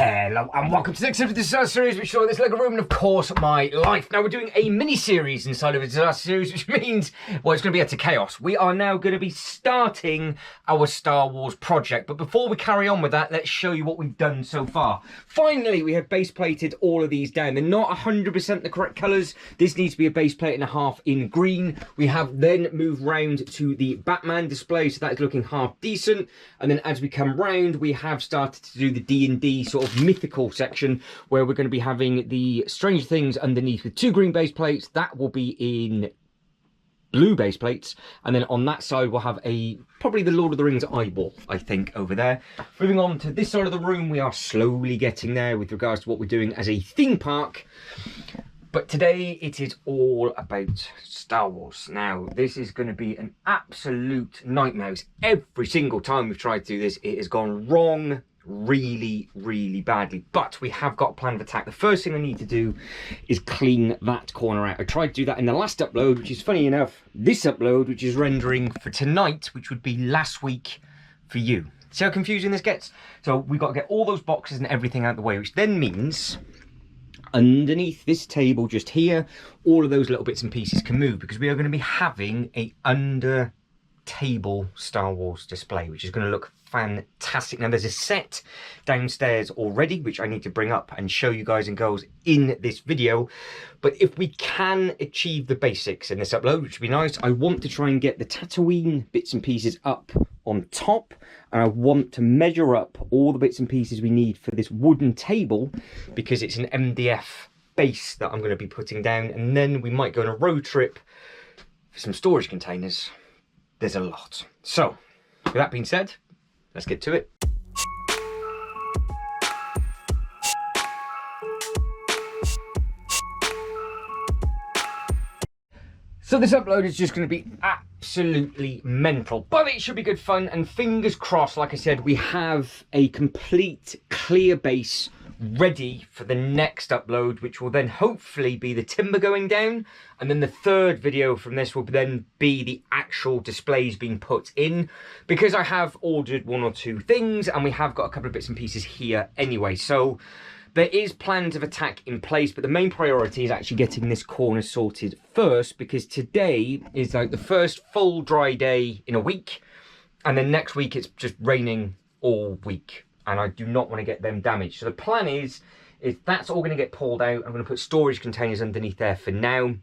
Hello and welcome to the next episode of the Disaster Series, which is this LEGO room and of course my life. Now we're doing a mini-series inside of a Disaster Series, which means, well, it's going to be a to chaos. We are now going to be starting our Star Wars project, but before we carry on with that, let's show you what we've done so far. Finally, we have base plated all of these down. They're not 100% the correct colours. This needs to be a base plate and a half in green. We have then moved round to the Batman display, so that is looking half decent. And then as we come round, we have started to do the D&D sort of mythical section where we're going to be having the Stranger Things underneath with 2 green base plates. That will be in blue base plates, and then on that side we'll have probably the Lord of the Rings eyeball, I think, over there. Moving on to this side of the room, we are slowly getting there with regards to what we're doing as a theme park. But today it is all about Star Wars. Now, this is going to be an absolute nightmare. Every single time we've tried to do this, it has gone wrong really badly. But we have got a plan of attack. The first thing I need to do is clean that corner out. I tried to do that in the last upload, which is funny enough, this upload, which is rendering for tonight, which would be last week for you. See how confusing this gets? So we've got to get all those boxes and everything out of the way, which then means underneath this table just here, all of those little bits and pieces can move, because we are going to be having a under table Star Wars display, which is going to look fantastic. Now there's a set downstairs already which I need to bring up and show you guys and girls in this video, but if we can achieve the basics in this upload, which would be nice, I want to try and get the Tatooine bits and pieces up on top, and I want to measure up all the bits and pieces we need for this wooden table, because it's an MDF base that I'm going to be putting down, and then we might go on a road trip for some storage containers. There's a lot. So with that being said, let's get to it. So this upload is just going to be absolutely mental, but it should be good fun, and fingers crossed, like I said, we have a complete clear base ready for the next upload, which will then hopefully be the timber going down, and then the third video from this will then be the actual displays being put in, because I have ordered 1 or 2 things and we have got a couple of bits and pieces here anyway. So there is plans of attack in place, but the main priority is actually getting this corner sorted first, because today is like the first full dry day in a week, and then next week it's just raining all week, and I do not want to get them damaged. So the plan is that's all going to get pulled out. I'm going to put storage containers underneath there for now,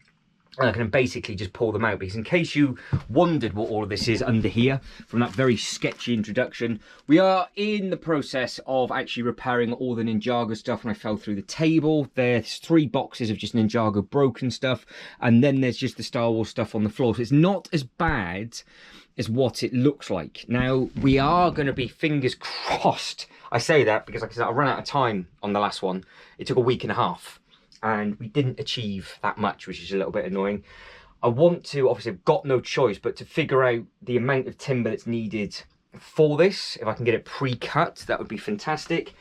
and I can basically just pull them out, because in case you wondered what all of this is under here from that very sketchy introduction, we are in the process of actually repairing all the Ninjago stuff when I fell through the table. There's 3 boxes of just Ninjago broken stuff, and then there's just the Star Wars stuff on the floor. So it's not as bad as what it looks like. Now, we are going to be, fingers crossed, I say that because, like I said, I ran out of time on the last one. It took a week and a half, and we didn't achieve that much, which is a little bit annoying. I want to, obviously I've got no choice but to figure out the amount of timber that's needed for this. If I can get it pre-cut, that would be fantastic.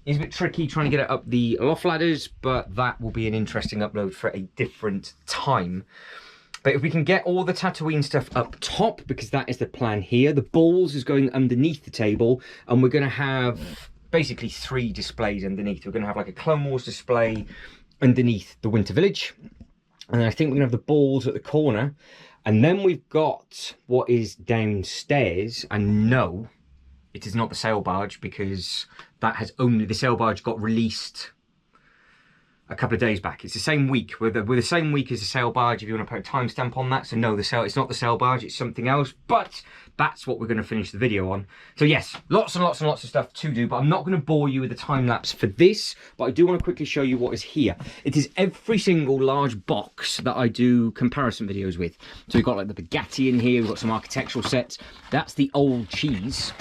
It's a bit tricky trying to get it up the loft ladders, but that will be an interesting upload for a different time. But if we can get all the Tatooine stuff up top, because that is the plan here, the balls is going underneath the table, and we're going to have basically 3 displays underneath. We're going to have like a Clone Wars display underneath the Winter Village, and I think we're going to have the balls at the corner, and then we've got what is downstairs. And no, it is not the sail barge, because that has only, the sail barge got released a couple of days back. It's the same week, we're the same week as the sail barge, if you want to put a timestamp on that. So no, it's not the sail barge, it's something else, but that's what we're going to finish the video on. So yes, lots and lots and lots of stuff to do, but I'm not going to bore you with the time lapse for this, but I do want to quickly show you what is here. It is every single large box that I do comparison videos with. So we've got like the Bugatti in here, we've got some architectural sets. That's the old cheese.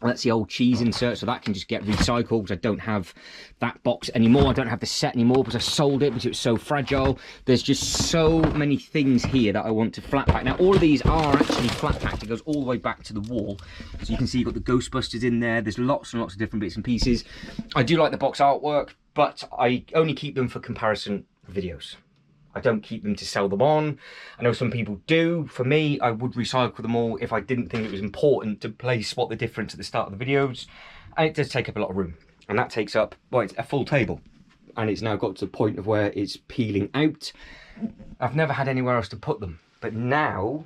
That's the old cheese insert, so that can just get recycled, because I don't have that box anymore. I don't have the set anymore because I sold it because it was so fragile. There's just so many things here that I want to flat pack. Now, all of these are actually flat packed. It goes all the way back to the wall. So you can see you've got the Ghostbusters in there. There's lots and lots of different bits and pieces. I do like the box artwork, but I only keep them for comparison videos. I don't keep them to sell them on. I know some people do. For me, I would recycle them all if I didn't think it was important to play spot the difference at the start of the videos. And it does take up a lot of room. and that takes up, well, it's a full table, and it's now got to the point of where it's peeling out. I've never had anywhere else to put them, but now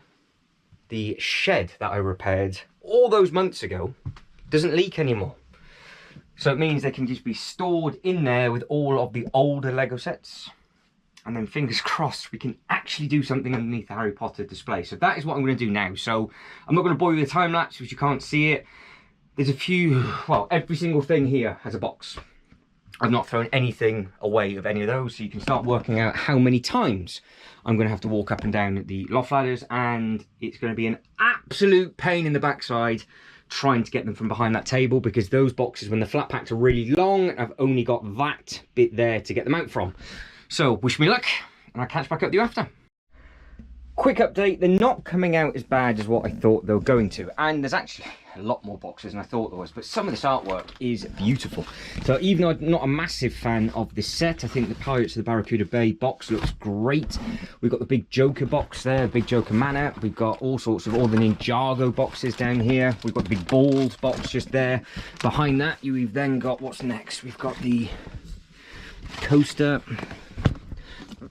the shed that I repaired all those months ago doesn't leak anymore. So it means they can just be stored in there with all of the older Lego sets. And then fingers crossed we can actually do something underneath the Harry Potter display. So that is what I'm going to do now. So I'm not going to bore you with a time lapse because you can't see it. There's a few, well, every single thing here has a box. I've not thrown anything away of any of those, so you can start working out how many times I'm going to have to walk up and down the loft ladders, and it's going to be an absolute pain in the backside trying to get them from behind that table, because those boxes, when the flat packs are really long, I've only got that bit there to get them out from. So wish me luck, and I'll catch back up with you after. Quick update, they're not coming out as bad as what I thought they were going to, and there's actually a lot more boxes than I thought there was, but some of this artwork is beautiful. So even though I'm not a massive fan of this set, I think the Pirates of the Barracuda Bay box looks great. We've got the big Joker box there, big Joker Manor. We've got all sorts of all the Ninjago boxes down here. We've got the big Balls box just there. Behind that, we've then got, what's next? We've got the coaster,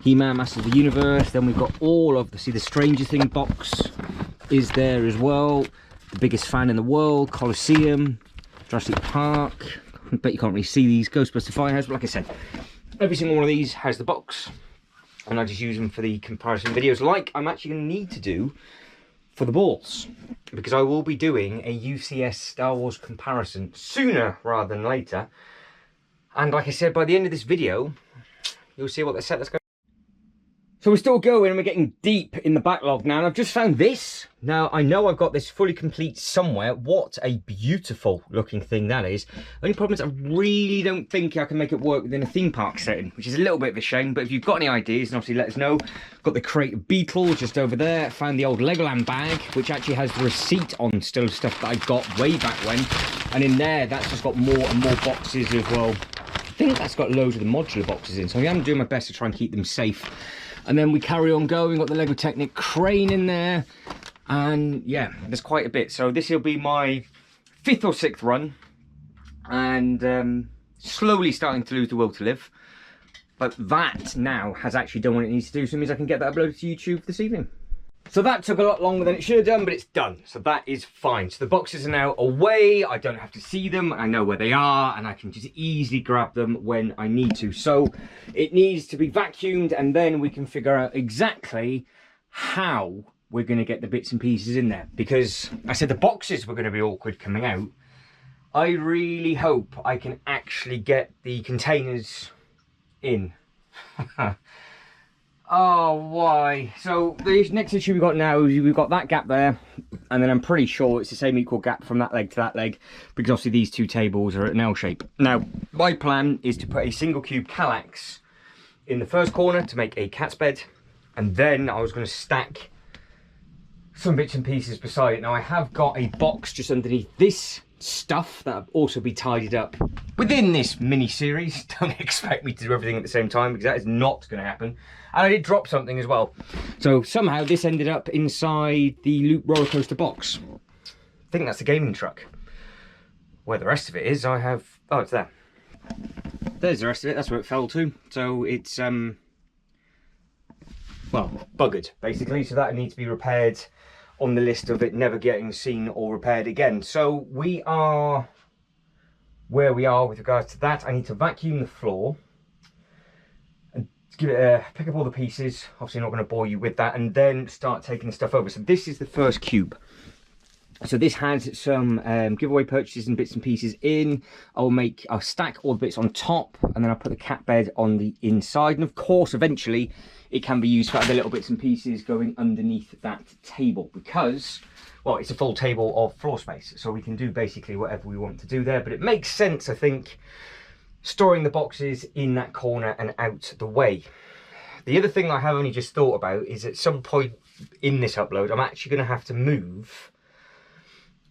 He-Man, Masters of the Universe. Then we've got all of the, see, the Stranger Things box is there as well. The biggest fan in the world, Colosseum, Jurassic Park. I bet you can't really see these, Ghostbuster Firehouse, but like I said, every single one of these has the box, and I just use them for the comparison videos, like I'm actually going to need to do for the balls, because I will be doing a UCS Star Wars comparison sooner rather than later. And like I said, by the end of this video, you'll see what the set that's going. So we're still going, and we're getting deep in the backlog now, and I've just found this. Now, I know I've got this fully complete somewhere. What a beautiful looking thing that is. Only problem is I really don't think I can make it work within a theme park setting, which is a little bit of a shame, but if you've got any ideas, then obviously let us know. Got the Creative Beetle just over there. Found the old Legoland bag, which actually has the receipt on still stuff that I got way back when. And in there, that's just got more and more boxes as well. I think that's got loads of the modular boxes in, so I am doing my best to try and keep them safe. And then we carry on going, got the Lego Technic crane in there, and yeah, there's quite a bit. So this will be my 5th or 6th run, and slowly starting to lose the will to live. But that now has actually done what it needs to do, so it means I can get that uploaded to YouTube this evening. So that took a lot longer than it should have done, but it's done. So that is fine. So the boxes are now away. I don't have to see them. I know where they are, and I can just easily grab them when I need to. So it needs to be vacuumed, and then we can figure out exactly how we're going to get the bits and pieces in there. Because I said the boxes were going to be awkward coming out. I really hope I can actually get the containers in. Oh, why? So the next issue we've got now is we've got that gap there, and then I'm pretty sure it's the same equal gap from that leg to that leg, because obviously these two tables are at an L shape. Now, my plan is to put a single cube Kallax in the first corner to make a cat's bed, and then I was going to stack some bits and pieces beside it. Now I have got a box just underneath this stuff that'll also be tidied up within this mini series. Don't expect me to do everything at the same time, because that is not going to happen. And I did drop something as well, so somehow this ended up inside the Loop roller coaster box. I think that's the gaming truck. Where the rest of it is, I have, oh, it's there. There's the rest of it. That's where it fell to. So it's well, buggered basically, so that needs to be repaired on the list of it never getting seen or repaired again. So we are where we are with regards to that. I need to vacuum the floor and give it a pick up all the pieces. Obviously not going to bore you with that, and then start taking the stuff over. So this is the first cube. So this has some giveaway purchases and bits and pieces in. I'll stack all the bits on top, and then I'll put the cat bed on the inside. And of course, eventually it can be used for other little bits and pieces going underneath that table, because, well, it's a full table of floor space. So we can do basically whatever we want to do there. But it makes sense, I think, storing the boxes in that corner and out the way. The other thing I have only just thought about is at some point in this upload, I'm actually going to have to move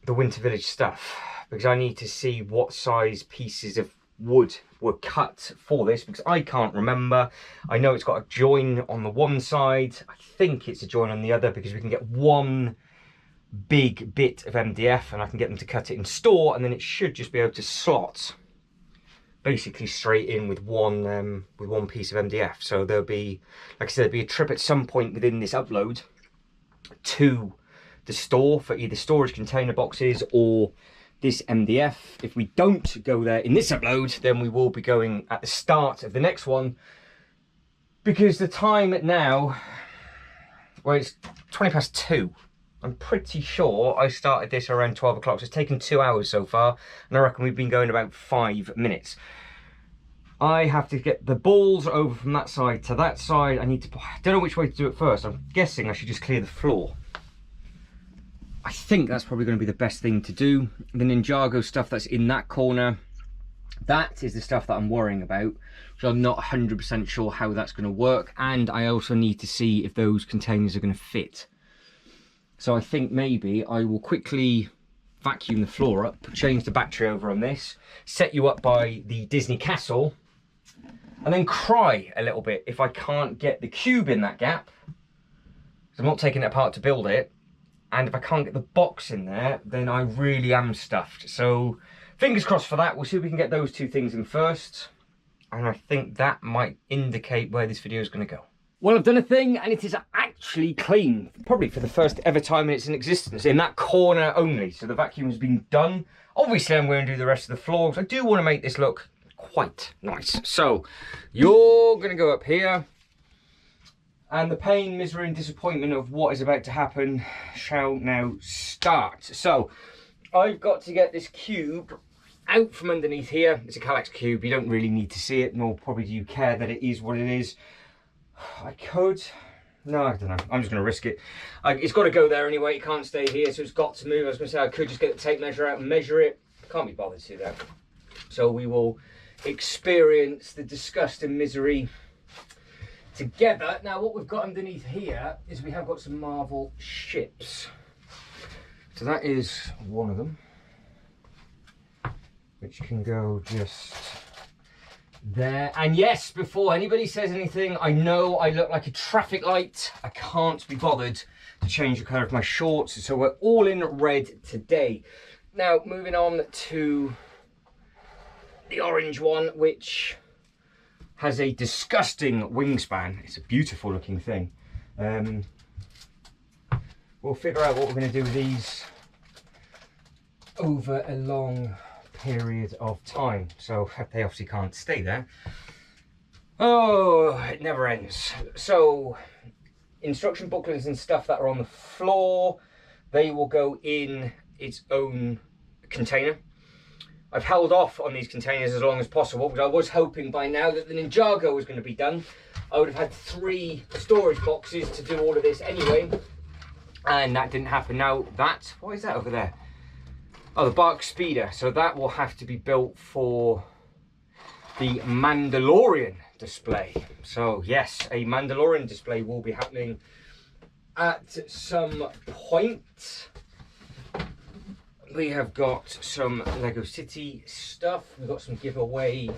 the Winter Village stuff, because I need to see what size pieces of wood were cut for this, because I can't remember. I know it's got a join on the one side. I think it's a join on the other, because we can get one big bit of MDF and I can get them to cut it in store, and then it should just be able to slot basically straight in with one piece of MDF. So there'll be, like I said, there'll be a trip at some point within this upload to the store for either storage container boxes or this MDF. If we don't go there in this upload, then we will be going at the start of the next one, because the time now, well, it's 2:20. I'm pretty sure I started this around 12 o'clock, so it's taken 2 hours so far, and I reckon we've been going about 5 minutes. I have to get the balls over from that side to that side. I don't know which way to do it first. I'm guessing I should just clear the floor. I think that's probably going to be the best thing to do. The Ninjago stuff that's in that corner, that is the stuff that I'm worrying about, which I'm not 100% sure how that's going to work, and I also need to see if those containers are going to fit. So I think maybe I will quickly vacuum the floor up, change the battery over on this, set you up by the Disney Castle, and then cry a little bit if I can't get the cube in that gap, because I'm not taking it apart to build it, and if I can't get the box in there, then I really am stuffed. So fingers crossed for that. We'll see if we can get those two things in first, and I think that might indicate where this video is going to go. Well, I've done a thing, and it is actually clean, probably for the first ever time in its existence, in that corner only. So the vacuum has been done. Obviously, I'm going to do the rest of the floor, because I do want to make this look quite nice. So you're going to go up here, and the pain, misery, and disappointment of what is about to happen shall now start. So I've got to get this cube out from underneath here. It's a Kallax cube. You don't really need to see it, nor probably do you care that it is what it is. I could, no, I don't know, I'm just going to risk it. It's got to go there anyway, it can't stay here, so it's got to move. I was going to say I could just get the tape measure out and measure it. Can't be bothered to do that. So we will experience the disgust and misery together. Now what we've got underneath here is we have got some Marvel ships. So that is one of them, which can go just there. And yes, before anybody says anything, I know I look like a traffic light. I can't be bothered to change the colour of my shorts, so we're all in red today. Now moving on to the orange one, which has a disgusting wingspan. It's a beautiful looking thing. We'll figure out what we're going to do with these over a long period of time, so they obviously can't stay there. Oh, it never ends. So instruction booklets and stuff that are on the floor, they will go in its own container. I've held off on these containers as long as possible because I was hoping by now that the Ninjago was going to be done. I would have had 3 storage boxes to do all of this anyway, and that didn't happen. Now that, what is that over there? Oh, the Bark Speeder. So that will have to be built for the Mandalorian display. So yes, a Mandalorian display will be happening at some point. We have got some Lego City stuff. We've got some giveaway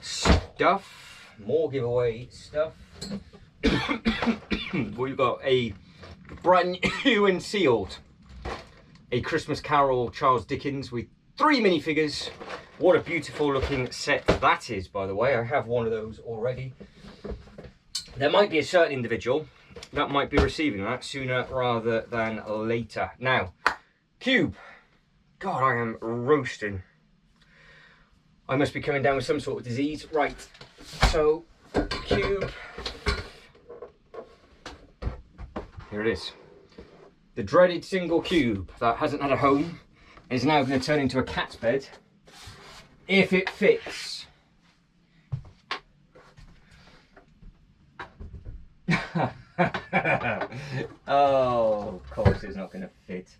stuff. More giveaway stuff. We've got a brand new and sealed A Christmas Carol Charles Dickens with 3 minifigures. What a beautiful looking set that is, by the way. I have one of those already. There might be a certain individual that might be receiving that sooner rather than later. Now, cube. God, I am roasting. I must be coming down with some sort of disease. Right, so cube. Here it is. The dreaded single cube that hasn't had a home is now going to turn into a cat's bed if it fits. Oh, of course it's not going to fit.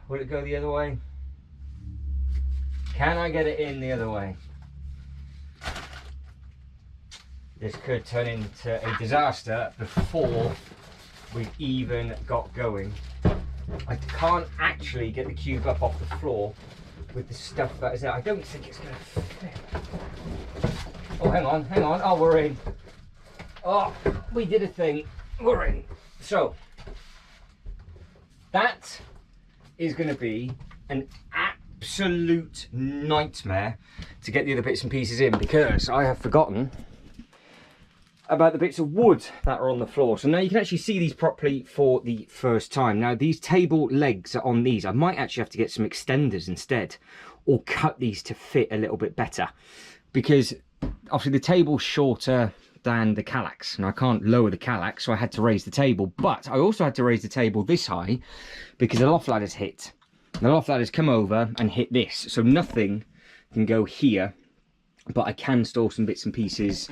Will it go the other way? Can I get it in the other way? This could turn into a disaster before we've even got going. I can't actually get the cube up off the floor with the stuff that is there. I don't think it's going to fit. Oh, hang on. Oh, we're in. Oh, we did a thing. we're in. So that is going to be an absolute nightmare to get the other bits and pieces in, because I have forgotten about the bits of wood that are on the floor. So now you can actually see these properly for the first time. Now these table legs are on these. I might actually have to get some extenders instead, or cut these to fit a little bit better, because obviously the table's shorter than the Kallax, and I can't lower the Kallax, so I had to raise the table. But I also had to raise the table this high because the loft ladder's hit. The loft ladder's come over and hit this, so nothing can go here, but I can store some bits and pieces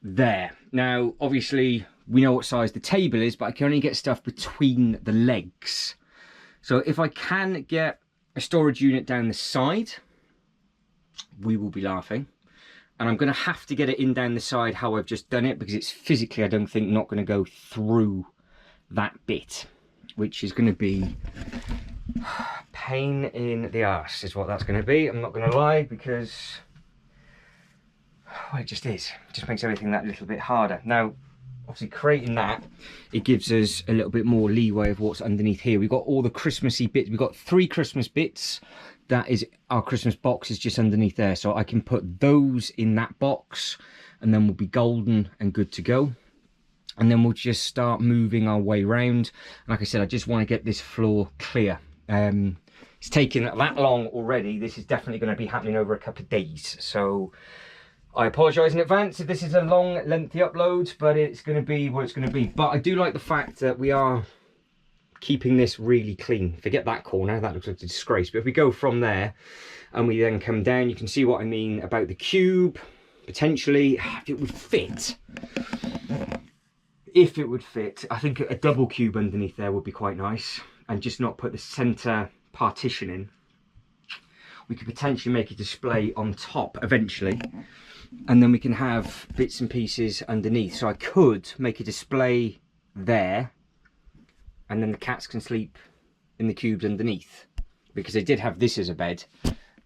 there. Now obviously we know what size the table is, but I can only get stuff between the legs. So if I can get a storage unit down the side, we will be laughing. And I'm going to have to get it in down the side how I've just done it, because it's physically, I don't think, not going to go through that bit, which is going to be pain in the arse is what that's going to be. I'm not going to lie, because well, it just is. It just makes everything that little bit harder. Now, obviously creating that, it gives us a little bit more leeway of what's underneath here. We've got all the Christmassy bits. We've got 3 Christmas bits. That is our Christmas box is just underneath there. So I can put those in that box, and then we'll be golden and good to go. And then we'll just start moving our way around. Like I said, I just want to get this floor clear. It's taken that long already. This is definitely going to be happening over a couple of days. So I apologise in advance if this is a long, lengthy upload, but it's going to be what it's going to be. But I do like the fact that we are keeping this really clean. Forget that corner, that looks like a disgrace. But if we go from there and we then come down, you can see what I mean about the cube. Potentially, if it would fit. If it would fit, I think a double cube underneath there would be quite nice. And just not put the centre partition in. We could potentially make a display on top eventually, and then we can have bits and pieces underneath. So I could make a display there, and then the cats can sleep in the cubes underneath, because they did have this as a bed,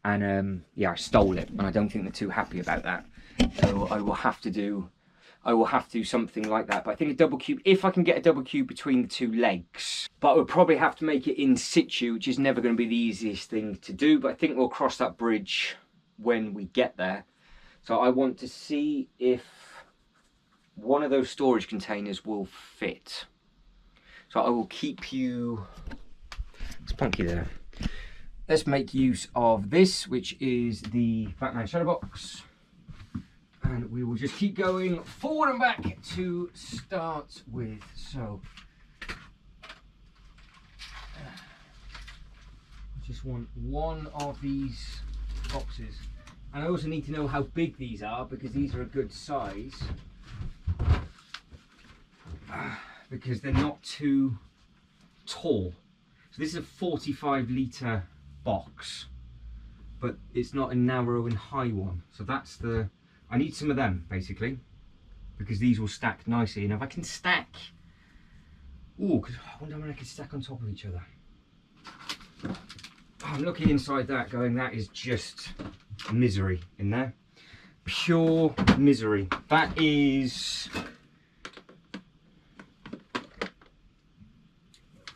and yeah, I stole it, and I don't think they're too happy about that. So I will have to do something like that. But I think a double cube, if I can get a double cube between the 2 legs, but I would probably have to make it in situ, which is never going to be the easiest thing to do. But I think we'll cross that bridge when we get there. So I want to see if one of those storage containers will fit. So I will keep you, it's punky there. Let's make use of this, which is the Batman Shadow Box. And we will just keep going forward and back to start with. So I just want one of these boxes. And I also need to know how big these are, because these are a good size. Because they're not too tall. So this is a 45 litre box, but it's not a narrow and high one. So that's the, I need some of them basically, because these will stack nicely. And if I can stack, oh, I wonder when I can stack on top of each other. I'm looking inside that going, that is just misery in there. Pure misery. That is,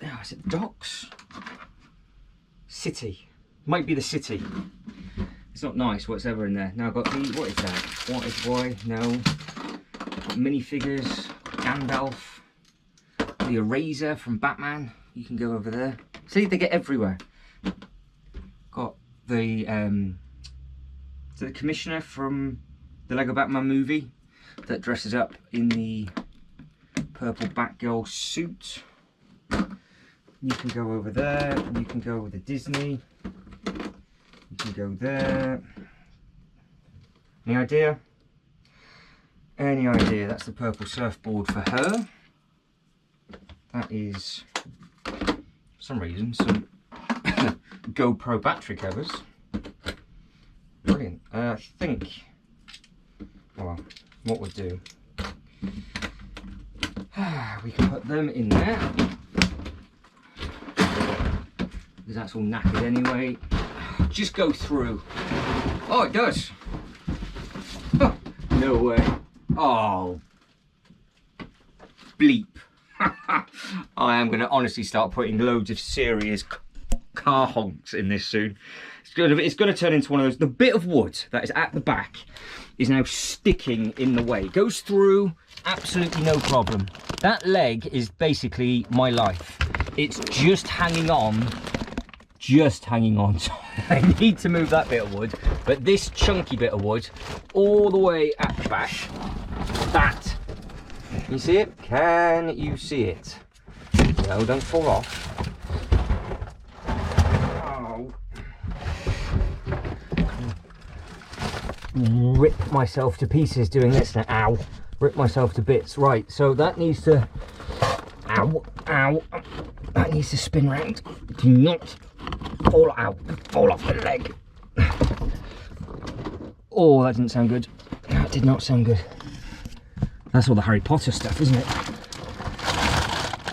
oh, is it Docks? City. Might be the City. It's not nice what's ever in there. Now I've got the, what is that? What is why? No. Got minifigures, Gandalf, the eraser from Batman. You can go over there. See, they get everywhere. Got the the commissioner from the Lego Batman movie that dresses up in the purple Batgirl suit. You can go over there. You can go with the Disney. You can go there. Any idea? Any idea? That's the purple surfboard for her. That is, for some reason, some GoPro battery covers. Brilliant. I think, well, what we'll do, we can put them in there, because that's all knackered anyway. Just go through. Oh, it does. No way. Oh. bleep. I am going to honestly start putting loads of serious car honks in this soon. It's going to turn into one of those. The bit of wood that is at the back is now sticking in the way. It goes through, absolutely no problem. That leg is basically my life. It's just hanging on. Just hanging on. I need to move that bit of wood, but this chunky bit of wood all the way at the back, that, you see it? Can you see it? No, don't fall off. Oh. Rip myself to pieces doing this now. Ow. Rip myself to bits. Right, so that needs to, ow, ow, that needs to spin round. Do not fall out, fall off the leg. Oh, that didn't sound good. That did not sound good. That's all the Harry Potter stuff, isn't it?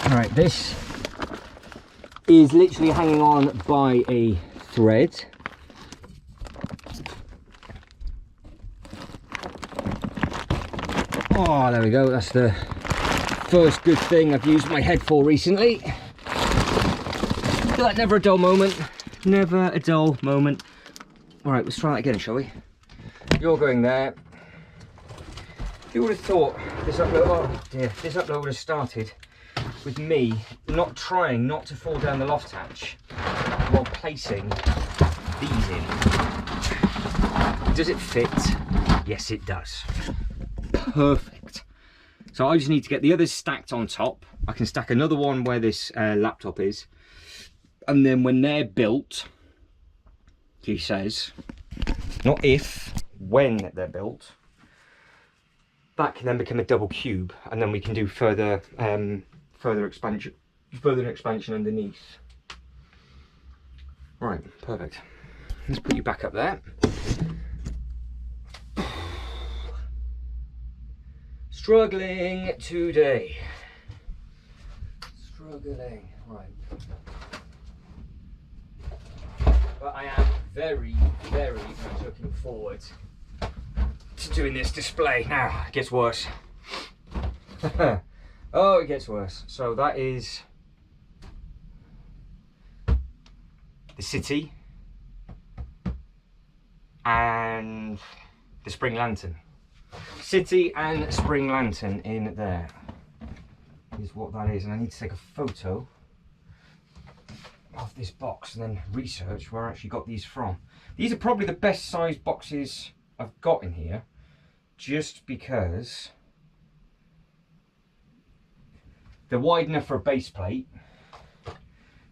All right, this is literally hanging on by a thread. Oh, there we go. That's the first good thing I've used my head for recently. But never a dull moment. Never a dull moment. All right, let's try that again, shall we? You're going there. Who would have thought this upload? Oh dear, this upload would have started with me not trying not to fall down the loft hatch while placing these in. Does it fit? Yes, it does. Perfect. So I just need to get the others stacked on top. I can stack another one where this laptop is, and then when they're built, he says, not if, when they're built, that can then become a double cube, and then we can do further expansion underneath. Right, perfect. Let's put you back up there. Struggling today. Struggling, right. But I am very, very much looking forward to doing this display. Now, it gets worse. Oh, it gets worse. So that is the city and the spring lantern. City and spring lantern in there is what that is, and I need to take a photo of this box and then research where I actually got these from. These are probably the best sized boxes I've got in here, just because they're wide enough for a base plate,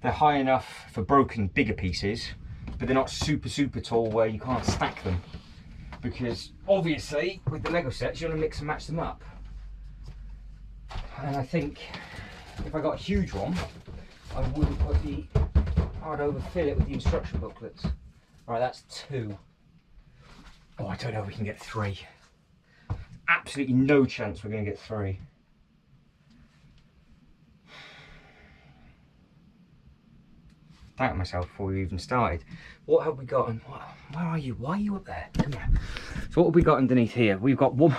they're high enough for broken bigger pieces, but they're not super tall where you can't stack them, because obviously with the Lego sets you want to mix and match them up. And I think if I got a huge one, I wouldn't put I'd overfill it with the instruction booklets. Right, that's 2. Oh, I don't know if we can get 3. Absolutely no chance we're going to get 3. Doubted myself before we even started. What have we got? And where are you? Why are you up there? Come here. So what have we got underneath here? We've got one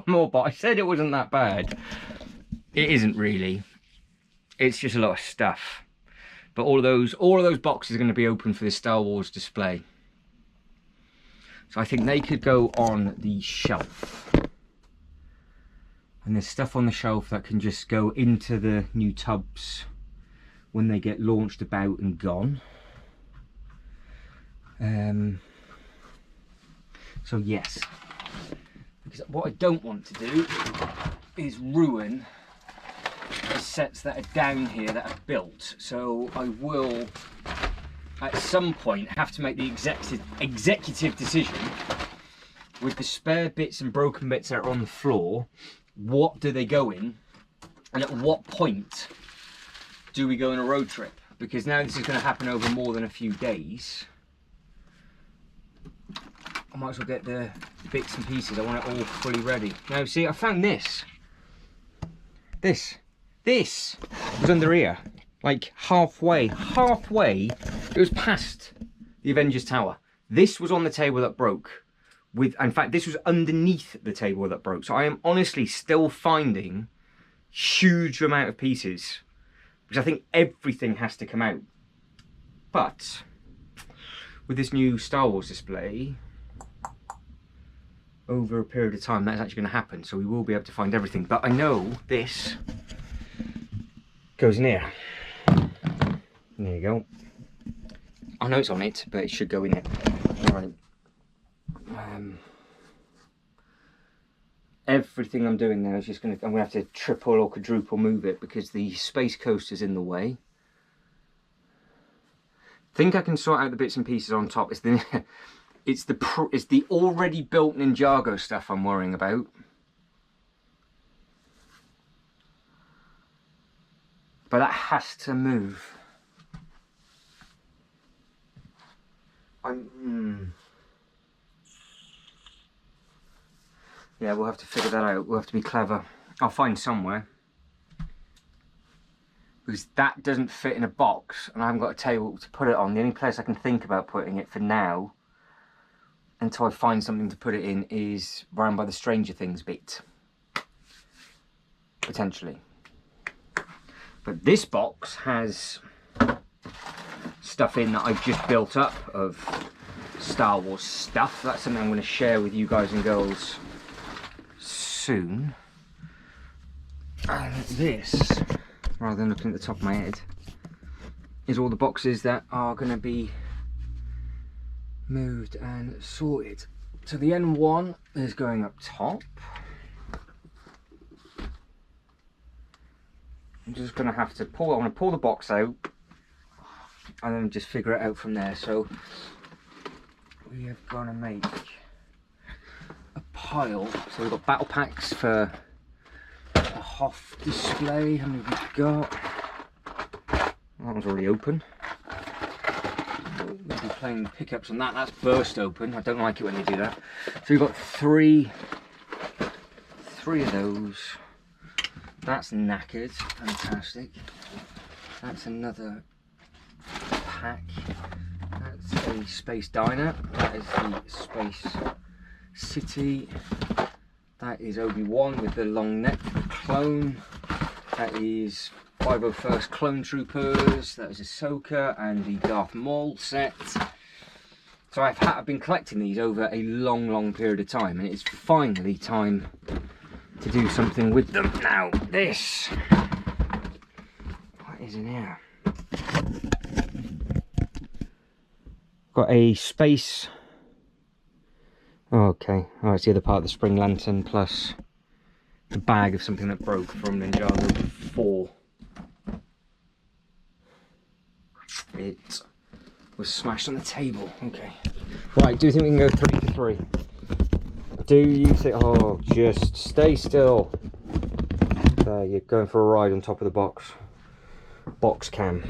more box. I said it wasn't that bad. It isn't really. It's just a lot of stuff. But all of those boxes are going to be open for the Star Wars display. So I think they could go on the shelf. And there's stuff on the shelf that can just go into the new tubs when they get launched about and gone. So yes, because what I don't want to do is ruin the sets that are down here that are built. So I will at some point have to make the executive decision with the spare bits and broken bits that are on the floor. What do they go in, and at what point do we go on a road trip? Because now this is going to happen over more than a few days. I might as well get the bits and pieces. I want it all fully ready. Now see, I found this. This was under here. Like halfway. It was past the Avengers Tower. This was on the table that broke. In fact, this was underneath the table that broke. So I am honestly still finding huge amount of pieces, because I think everything has to come out. But with this new Star Wars display, over a period of time, that's actually going to happen. So we will be able to find everything. But I know this goes in here. There you go. I know it's on it, but it should go in it. Right. Everything I'm doing now is just I'm gonna have to triple or quadruple move it because the space coaster's in the way. Think I can sort out the bits and pieces on top. It's the already built Ninjago stuff I'm worrying about. But that has to move. Yeah, we'll have to figure that out. We'll have to be clever. I'll find somewhere. Because that doesn't fit in a box and I haven't got a table to put it on. The only place I can think about putting it for now, until I find something to put it in, is round by the Stranger Things bit. Potentially. But this box has stuff in that I've just built up of Star Wars stuff. That's something I'm going to share with you guys and girls soon. And this, rather than looking at the top of my head, is all the boxes that are going to be moved and sorted. So the N1 is going up top. I'm just going to have to pull, I want to pull the box out and then just figure it out from there. So we are going to make a pile. So we've got battle packs for a Hoth display. How many have we got? That one's already open. Maybe playing pickups on that. That's burst open. I don't like it when they do that. So we've got three of those. That's knackered. Fantastic. That's another pack. That's a Space Diner. That is the Space City. That is Obi-Wan with the long neck clone. That is 501st Clone Troopers. That is Ahsoka and the Darth Maul set. So I've been collecting these over a long period of time, and it's finally time to do something with them. Now this, what is in here? Got a space. Okay, oh, it's the other part of the spring lantern plus the bag of something that broke from Ninjago 4. It was smashed on the table. Okay. Right, do you think we can go 3 for 3? Do you think... Oh, just stay still. There, you're going for a ride on top of the box. Box cam.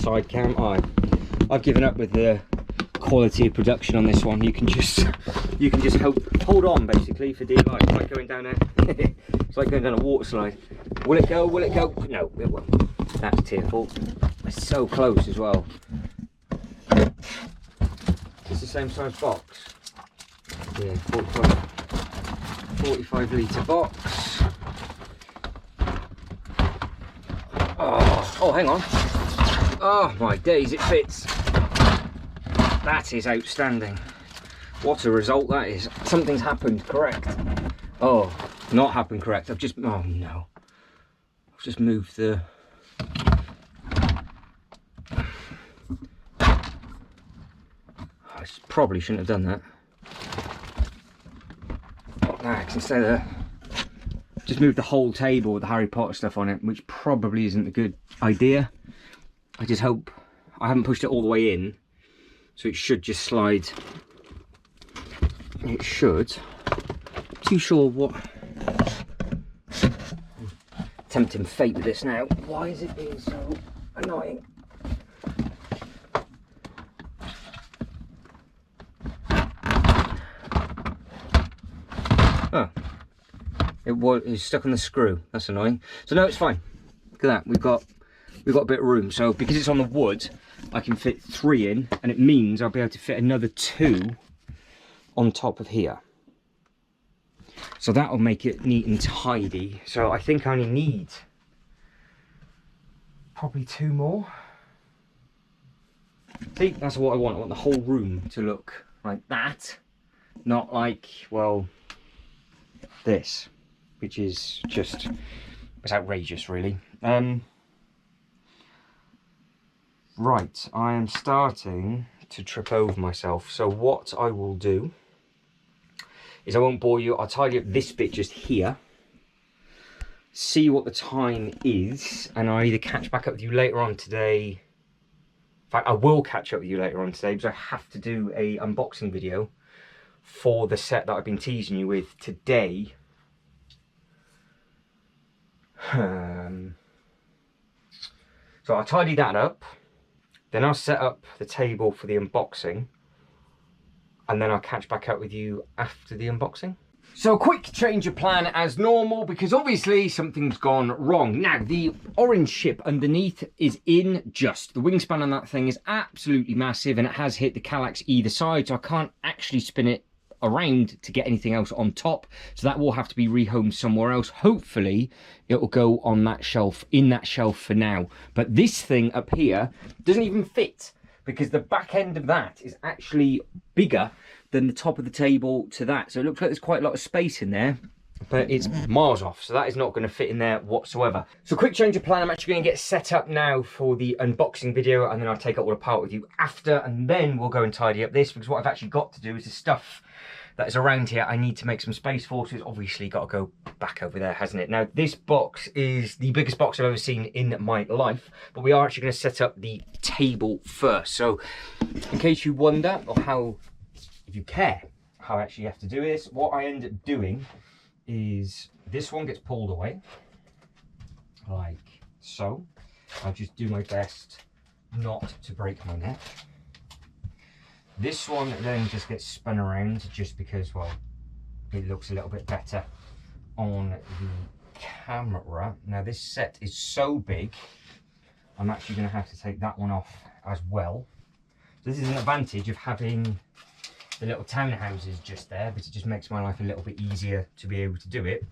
Side cam. I've given up with the quality of production on this one. You can just hold on basically for dear life. It's like going down it's like going down a water slide. Will it go? Will it go? No, it won't. That's tearful. It's so close as well. It's the same size box. Yeah, 45 litre box. Oh, hang on. Oh my days, it fits. That is outstanding. What a result that is. Something's happened correct. Oh, not happened correct. Oh no. I've just moved the... I probably shouldn't have done that. Instead of just moved the whole table with the Harry Potter stuff on it, which probably isn't a good idea. I just hope I haven't pushed it all the way in, so it should just slide. It should. Too sure what. Tempting fate with this now. Why is it being so annoying? Oh, it's stuck on the screw. That's annoying. So no, it's fine. Look at that. We've got a bit of room. So because it's on the wood, I can fit 3 in, and it means I'll be able to fit another 2 on top of here. So that'll make it neat and tidy. So I think I only need probably 2 more. See, that's what I want. I want the whole room to look like that. Not like, well, this, which is just, it's outrageous really. Right, I am starting to trip over myself. So what I will do is, I won't bore you, I'll tidy up this bit just here, see what the time is, and I'll either catch back up with you later on today. In fact, I will catch up with you later on today, because I have to do a unboxing video for the set that I've been teasing you with today. So I'll tidy that up, then I'll set up the table for the unboxing, and then I'll catch back up with you after the unboxing. So a quick change of plan as normal, because obviously something's gone wrong. Now, the orange ship underneath is in just. The wingspan on that thing is absolutely massive, and it has hit the Kallax either side, so I can't actually spin it around to get anything else on top. So that will have to be rehomed somewhere else. Hopefully it will go on that shelf, in that shelf for now. But this thing up here doesn't even fit, because the back end of that is actually bigger than the top of the table to that. So it looks like there's quite a lot of space in there, but it's miles off. So that is not going to fit in there whatsoever. So quick change of plan. I'm actually going to get set up now for the unboxing video, and then I'll take it all apart with you after, and then we'll go and tidy up this, because what I've actually got to do is the stuff that is around here I need to make some space for, so it's obviously got to go back over there, hasn't it? Now, this box is the biggest box I've ever seen in my life, but we are actually going to set up the table first. So in case you wonder, or how, if you care, how I actually have to do this, what I end up doing is this one gets pulled away, like so. I just do my best not to break my neck. This one then just gets spun around, just because, well, it looks a little bit better on the camera. Now, this set is so big, I'm actually going to have to take that one off as well. So this is an advantage of having the little townhouses just there, but it just makes my life a little bit easier to be able to do it.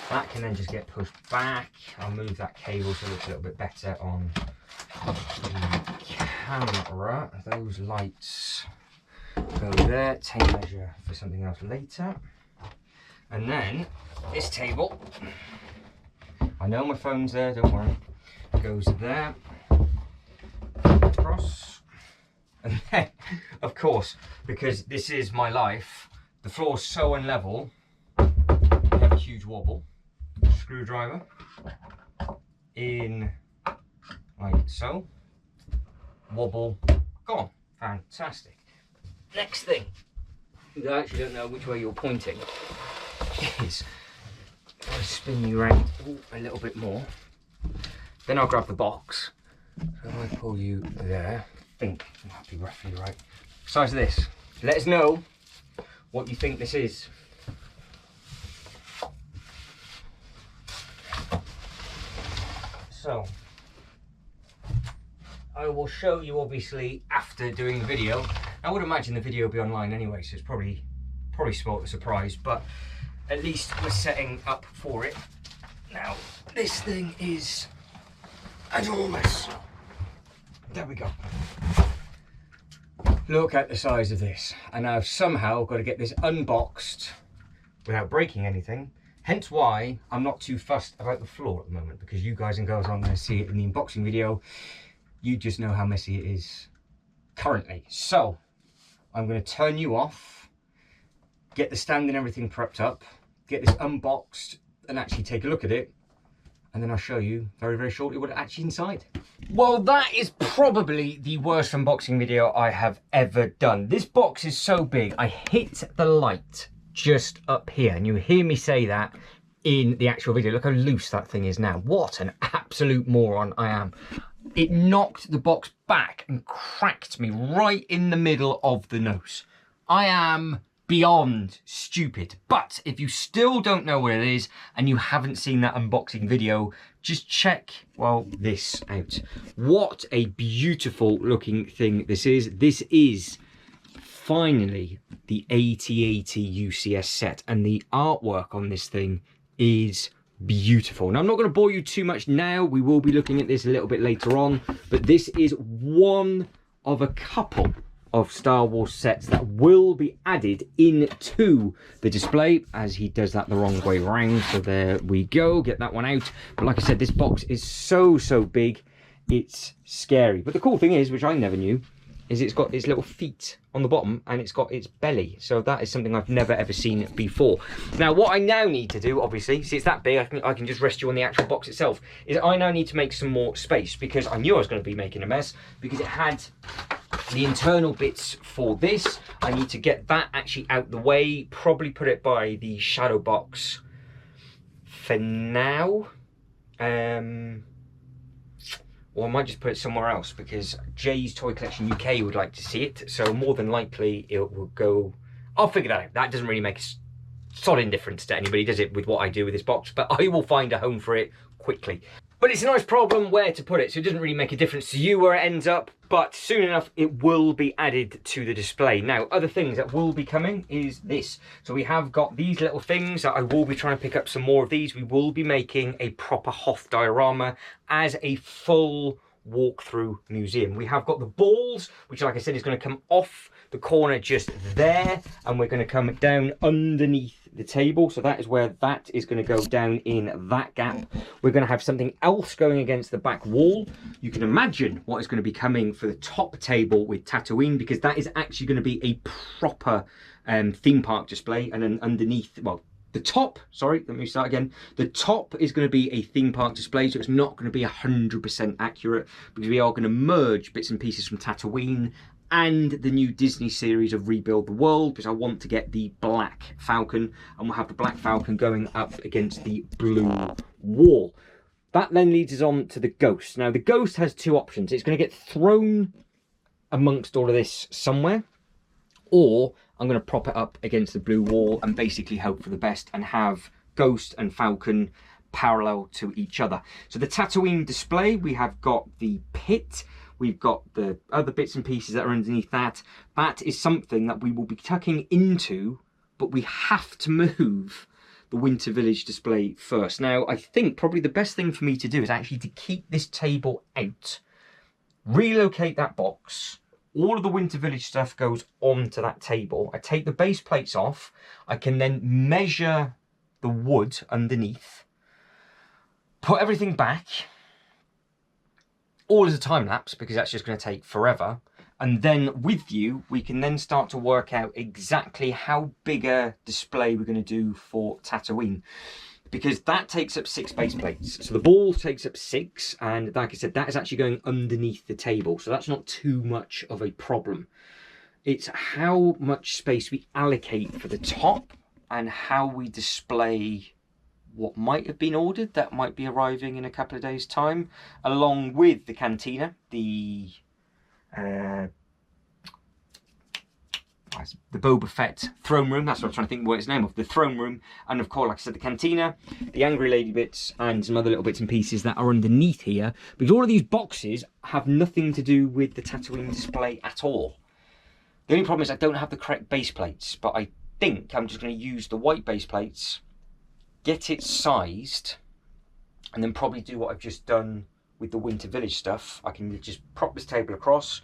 That can then just get pushed back. I'll move that cable so it looks a little bit better on the camera. Those lights go there. Tape measure for something else later. And then this table, I know my phone's there, don't worry, goes there, across, and then of course, because this is my life, the floor's so unlevel, you have a huge wobble. Screwdriver in like so, wobble, gone. Fantastic. Next thing, I actually don't know which way you're pointing, is if I spin you around a little bit more, then I'll grab the box. So if I pull you there, I think that'll be roughly right. Size of this. Let us know what you think this is. So I will show you obviously after doing the video. I would imagine the video will be online anyway, so it's probably spoiled the surprise, but at least we're setting up for it. Now, this thing is enormous. There we go. Look at the size of this. And I've somehow got to get this unboxed without breaking anything. Hence why I'm not too fussed about the floor at the moment, because you guys and girls aren't going to see it in the unboxing video. You just know how messy it is currently. So I'm going to turn you off, get the stand and everything prepped up, get this unboxed and actually take a look at it, and then I'll show you very, very shortly what it's actually inside. Well, that is probably the worst unboxing video I have ever done. This box is so big, I hit the light just up here, and you hear me say that in the actual video. Look how loose that thing is now. What an absolute moron I am. It knocked the box back and cracked me right in the middle of the nose. I am beyond stupid. But if you still don't know what it is and you haven't seen that unboxing video, just check, well, this out. What a beautiful looking thing this is. This is finally the AT-AT UCS set, and the artwork on this thing is beautiful. Now, I'm not going to bore you too much now. We will be looking at this a little bit later on, but this is one of a couple of Star Wars sets that will be added into the display, as he does that the wrong way around. So there we go, get that one out. But like I said, this box is so big, it's scary. But the cool thing is, which I never knew, is it's got its little feet on the bottom and it's got its belly. So that is something I've never ever seen before. Now, what I now need to do, obviously, see it's that big, I can just rest you on the actual box itself, is I now need to make some more space, because I knew I was going to be making a mess, because it had the internal bits for this. I need to get that actually out the way, probably put it by the shadow box for now. Or I might just put it somewhere else, because Jay's Toy Collection UK would like to see it. So more than likely it will go... I'll figure that out. That doesn't really make a solid difference to anybody, does it, with what I do with this box? But I will find a home for it quickly. But it's a nice problem where to put it, so it doesn't really make a difference to you where it ends up, but soon enough it will be added to the display. Now, other things that will be coming is this. So we have got these little things that I will be trying to pick up some more of these. We will be making a proper Hoth diorama as a full walkthrough museum. We have got the balls, which, like I said, is going to come off the corner just there, and we're going to come down underneath the table. So that is where that is going to go, down in that gap. We're going to have something else going against the back wall. You can imagine what is going to be coming for the top table with Tatooine, because that is actually going to be a proper theme park display. And then underneath, well, the top, sorry, let me start again. The top is going to be a theme park display, so it's not going to be 100% accurate, because we are going to merge bits and pieces from Tatooine and the new Disney series of Rebuild the World, because I want to get the Black Falcon, and we'll have the Black Falcon going up against the blue wall. That then leads us on to the Ghost. Now, the Ghost has two options. It's going to get thrown amongst all of this somewhere, or I'm going to prop it up against the blue wall and basically hope for the best and have Ghost and Falcon parallel to each other. So the Tatooine display, we have got the pit, we've got the other bits and pieces that are underneath that. That is something that we will be tucking into, but we have to move the Winter Village display first. Now, I think probably the best thing for me to do is actually to keep this table out, relocate that box. All of the Winter Village stuff goes onto that table. I take the base plates off. I can then measure the wood underneath, put everything back, all as a time lapse, because that's just going to take forever. And then with you, we can then start to work out exactly how big a display we're going to do for Tatooine, because that takes up 6 base plates. So the ball takes up 6, and like I said, that is actually going underneath the table. So that's not too much of a problem. It's how much space we allocate for the top and how we display what might have been ordered that might be arriving in a couple of days' time, along with the cantina, the Boba Fett throne room. That's what I'm trying to think what its name of. The throne room, and of course, like I said, the cantina, the Angry Lady bits, and some other little bits and pieces that are underneath here, because all of these boxes have nothing to do with the Tatooine display at all. The only problem is I don't have the correct base plates, but I think I'm just going to use the white base plates, get it sized, and then probably do what I've just done with the Winter Village stuff. I can just prop this table across,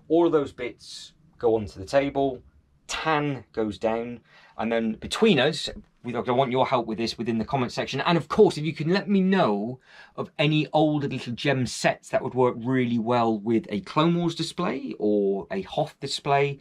all of those bits go onto the table, tan goes down, and then between us, I want your help with this within the comment section. And of course, if you can let me know of any older little gem sets that would work really well with a Clone Wars display or a Hoth display.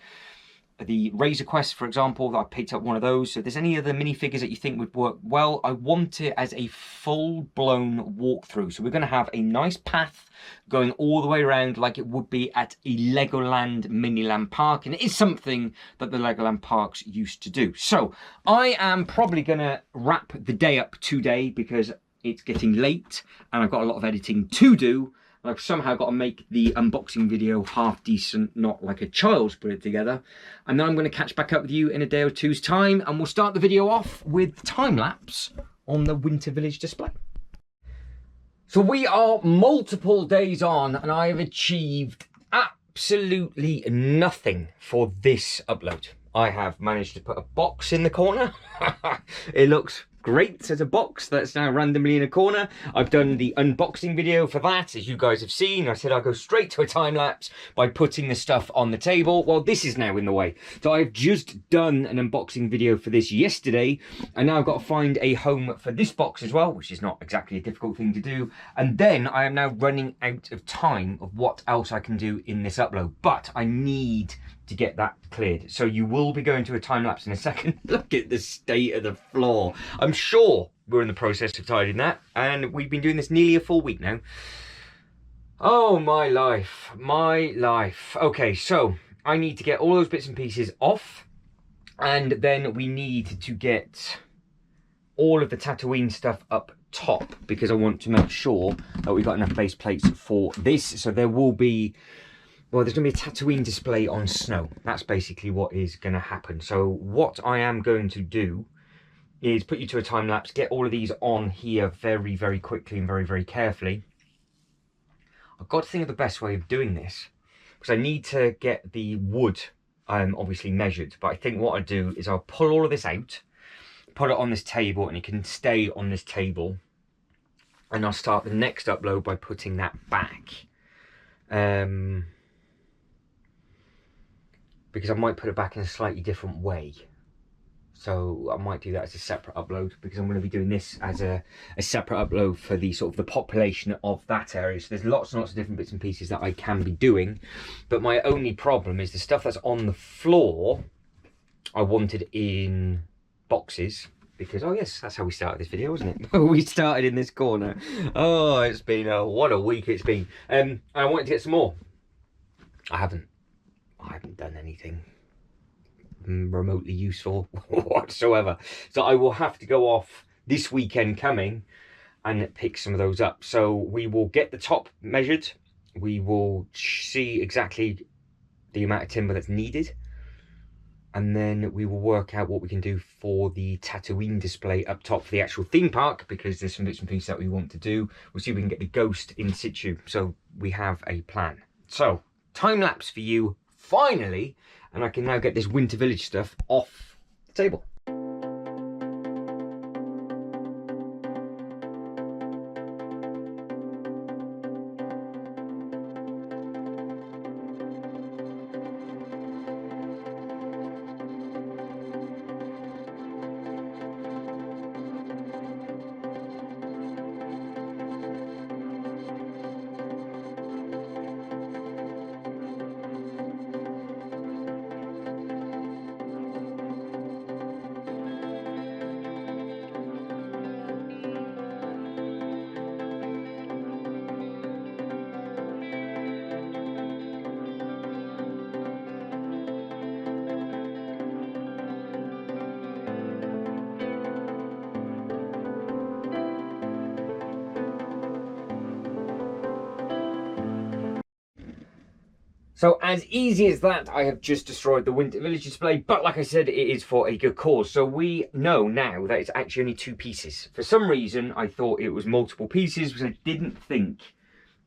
The Razor Quest, for example, that I picked up one of those. So if there's any other minifigures that you think would work well, I want it as a full-blown walkthrough. So we're going to have a nice path going all the way around like it would be at a Legoland Miniland Park. And it is something that the Legoland parks used to do. So I am probably going to wrap the day up today because it's getting late and I've got a lot of editing to do. I've somehow got to make the unboxing video half decent, not like a child's put it together. And then I'm going to catch back up with you in a day or two's time, and we'll start the video off with time lapse on the Winter Village display. So we are multiple days on, and I have achieved absolutely nothing for this upload. I have managed to put a box in the corner. It looks great as a box that's now randomly in a corner. I've done the unboxing video for that, as you guys have seen. I said I'll go straight to a time lapse by putting the stuff on the table. Well, this is now in the way. So I've just done an unboxing video for this yesterday, and now I've got to find a home for this box as well, which is not exactly a difficult thing to do. And then I am now running out of time of what else I can do in this upload, but I need to get that cleared. So you will be going to a time lapse in a second. Look at the state of the floor. I'm sure we're in the process of tidying that, and we've been doing this nearly a full week now. Oh, my life, my life. Okay, so I need to get all those bits and pieces off, and then we need to get all of the Tatooine stuff up top, because I want to make sure that we've got enough base plates for this. So there will be, well, there's going to be a Tatooine display on snow. That's basically what is going to happen. So what I am going to do is put you to a time lapse, get all of these on here very, very quickly and very, very carefully. I've got to think of the best way of doing this, because I need to get the wood obviously measured. But I think what I do is I'll pull all of this out, put it on this table, and it can stay on this table. And I'll start the next upload by putting that back. Because I might put it back in a slightly different way. So I might do that as a separate upload, because I'm going to be doing this as a separate upload for the sort of the population of that area. So there's lots and lots of different bits and pieces that I can be doing. But my only problem is the stuff that's on the floor, I wanted in boxes. Because, oh yes, that's how we started this video, wasn't it? We started in this corner. Oh, it's been, what a week it's been. And I wanted to get some more. I haven't done anything remotely useful whatsoever. So I will have to go off this weekend coming and pick some of those up. So we will get the top measured. We will see exactly the amount of timber that's needed. And then we will work out what we can do for the Tatooine display up top for the actual theme park, because there's some bits and pieces that we want to do. We'll see if we can get the ghost in situ. So we have a plan. So time lapse for you, finally, and I can now get this Winter Village stuff off the table. So as easy as that, I have just destroyed the Winter Village display, but like I said, it is for a good cause. So we know now that it's actually only 2 pieces. For some reason, I thought it was multiple pieces, because I didn't think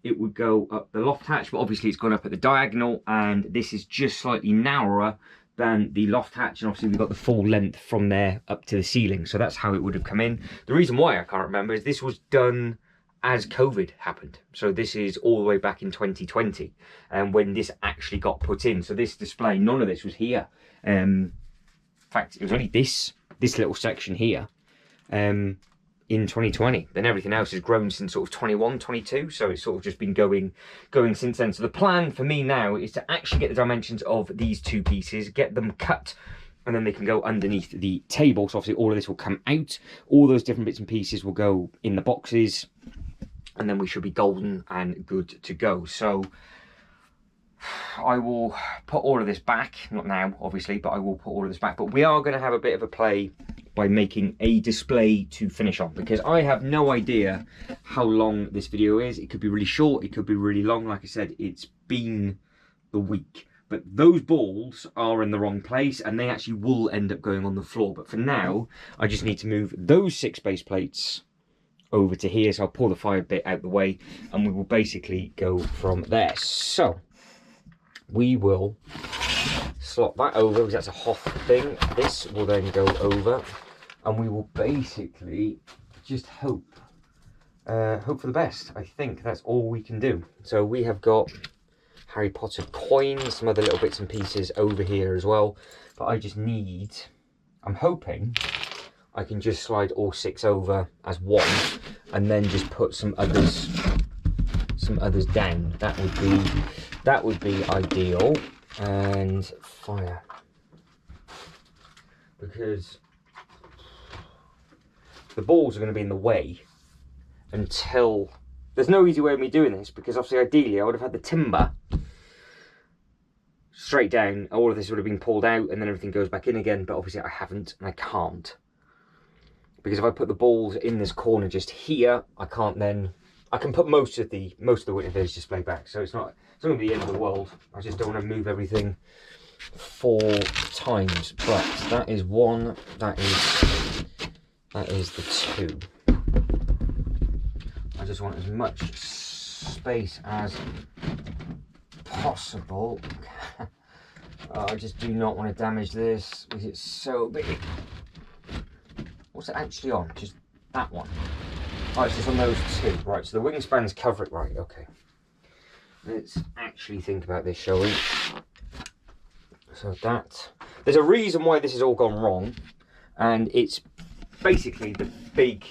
it would go up the loft hatch, but obviously it's gone up at the diagonal, and this is just slightly narrower than the loft hatch, and obviously we've got the full length from there up to the ceiling. So that's how it would have come in. The reason why I can't remember is this was done as COVID happened. So this is all the way back in 2020, and when this actually got put in. So this display, none of this was here. In fact, it was only this little section here in 2020. Then everything else has grown since sort of 21, 22. So it's sort of just been going since then. So the plan for me now is to actually get the dimensions of these 2 pieces, get them cut, and then they can go underneath the table. So obviously all of this will come out. All those different bits and pieces will go in the boxes, and then we should be golden and good to go. So I will put all of this back, not now obviously, but I will put all of this back. But we are going to have a bit of a play by making a display to finish on, because I have no idea how long this video is. It could be really short, it could be really long. Like I said, it's been the week. But those balls are in the wrong place, and they actually will end up going on the floor. But for now, I just need to move those 6 base plates over to here. So I'll pull the fire bit out the way, and we will basically go from there. So we will slot that over because that's a Hoth thing. This will then go over, and we will basically just hope for the best. I think that's all we can do. So we have got Harry Potter coins, some other little bits and pieces over here as well, but I just need, I'm hoping I can just slide all 6 over as one and then just put some others down. That would be ideal. And fire, because the balls are going to be in the way until there's no easy way of me doing this, because obviously ideally I would have had the timber straight down, all of this would have been pulled out and then everything goes back in again, but obviously I haven't and I can't, because if I put the balls in this corner just here, I can't then, I can put most of the Winter Village display back, so it's not going to be the end of the world. I just don't want to move everything 4 times, but that is one, that is the 2. I just want as much space as possible. Oh, I just do not want to damage this because it's so big. What's it actually on? Just that one. Oh, it's just on those 2. Right, so the wingspans cover it. Right, okay. Let's actually think about this, shall we? So there's a reason why this has all gone wrong, and it's basically the big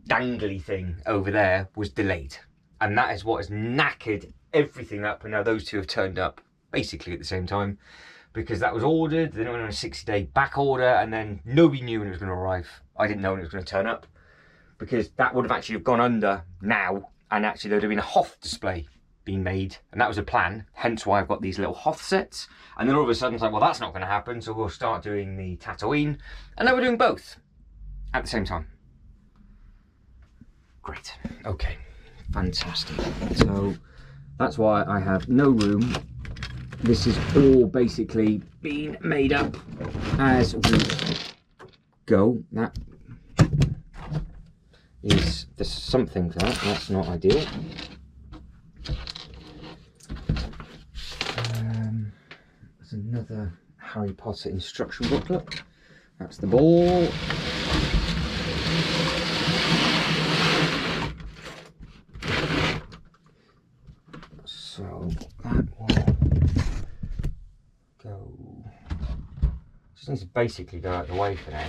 dangly thing over there was delayed, and that is what has knackered everything up, and now those 2 have turned up basically at the same time, because that was ordered, then it went on a 60-day back order, and then nobody knew when it was going to arrive. I didn't know when it was going to turn up, because that would have actually gone under now, and actually there would have been a Hoth display being made, and that was a plan, hence why I've got these little Hoth sets. And then all of a sudden it's like, well, that's not going to happen, so we'll start doing the Tatooine, and now we're doing both at the same time. Great, okay, fantastic. So that's why I have no room. This is all basically being made up as we go. That is, there's something for that, that's not ideal. There's another Harry Potter instruction booklet. That's the ball. So that will go, just needs to basically go out of the way for now.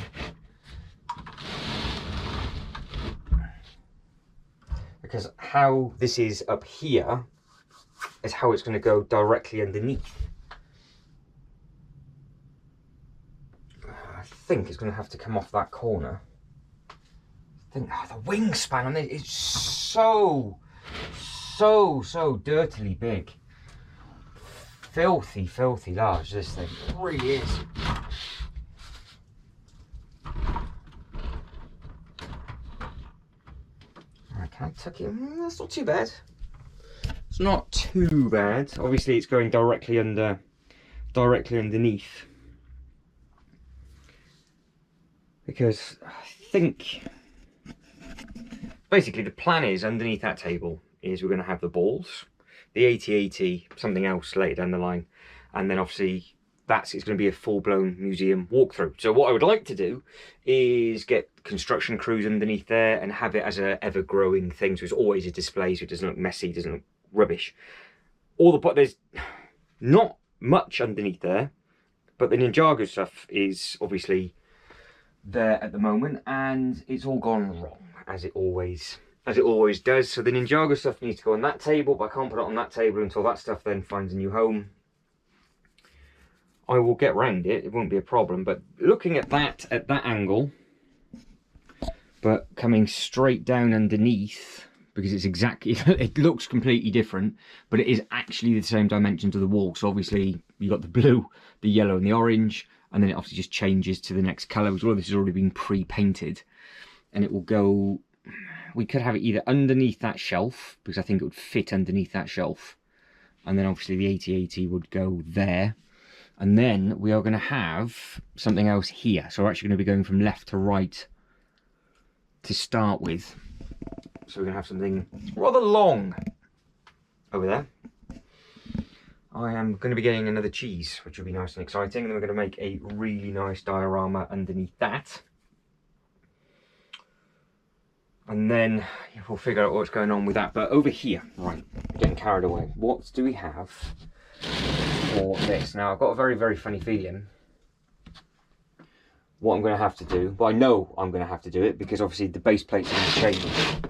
Because how this is up here is how it's going to go directly underneath. I think it's going to have to come off that corner. I think, oh, the wingspan on it is so dirtily big. Filthy large, this thing. It really is. Can I tuck it? That's not too bad. It's not too bad. Obviously it's going directly underneath. Because I think basically the plan is underneath that table is we're going to have the balls, the AT-AT, something else later down the line, and then obviously it's going to be a full-blown museum walkthrough. So what I would like to do is get construction crews underneath there and have it as a ever-growing thing, so it's always a display, so it doesn't look messy, doesn't look rubbish. There's not much underneath there, but the Ninjago stuff is obviously there at the moment, and it's all gone wrong, as it always does. So the Ninjago stuff needs to go on that table, but I can't put it on that table until that stuff then finds a new home. I will get round it, it won't be a problem, but looking at that angle, but coming straight down underneath, because it's exactly, it looks completely different, but it is actually the same dimensions of the wall. So obviously you've got the blue, the yellow and the orange, and then it obviously just changes to the next colour, because all of this has already been pre-painted. And it will go, we could have it either underneath that shelf, because I think it would fit underneath that shelf, and then obviously the AT-AT would go there. And then we are going to have something else here. So we're actually going to be going from left to right to start with. So we're going to have something rather long over there. I am going to be getting another cheese, which will be nice and exciting. And then we're going to make a really nice diorama underneath that. And then we'll figure out what's going on with that. But over here, right, getting carried away. What do we have for this? Now, I've got a very, very funny feeling what I'm going to have to do. Well, I know I'm going to have to do it because obviously the base plates are going to change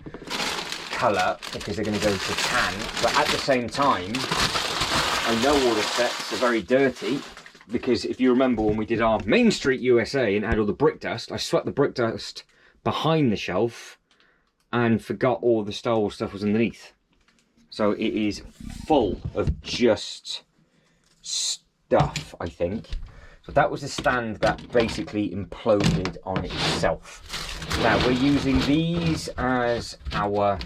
colour because they're going to go to tan. But at the same time, I know all the sets are very dirty because if you remember when we did our Main Street USA and had all the brick dust, I swept the brick dust behind the shelf and forgot all the Star Wars stuff was underneath. So it is full of just stuff, I think. So that was the stand that basically imploded on itself. Now we're using these as our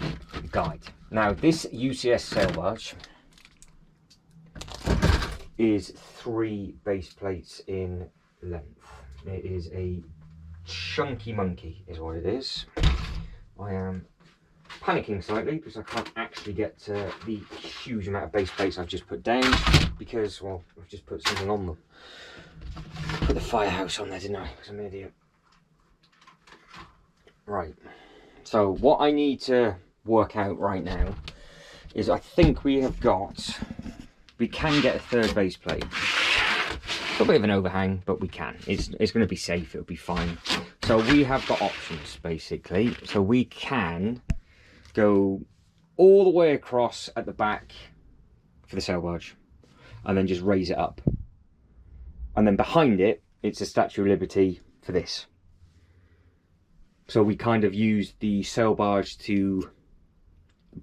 guide. Now this UCS sail barge is 3 base plates in length. It is a chunky monkey is what it is. I am panicking slightly because I can't actually get to the huge amount of base plates I've just put down because, well, I've just put something on them. Put the firehouse on there, didn't I? Because I'm an idiot. Right. So what I need to work out right now is I think we can get a 3rd base plate. It's a bit of an overhang, but we can. It's going to be safe. It'll be fine. So we have got options, basically. So we can go all the way across at the back for the sail barge and then just raise it up. And then behind it, it's a Statue of Liberty for this. So we kind of use the sail barge to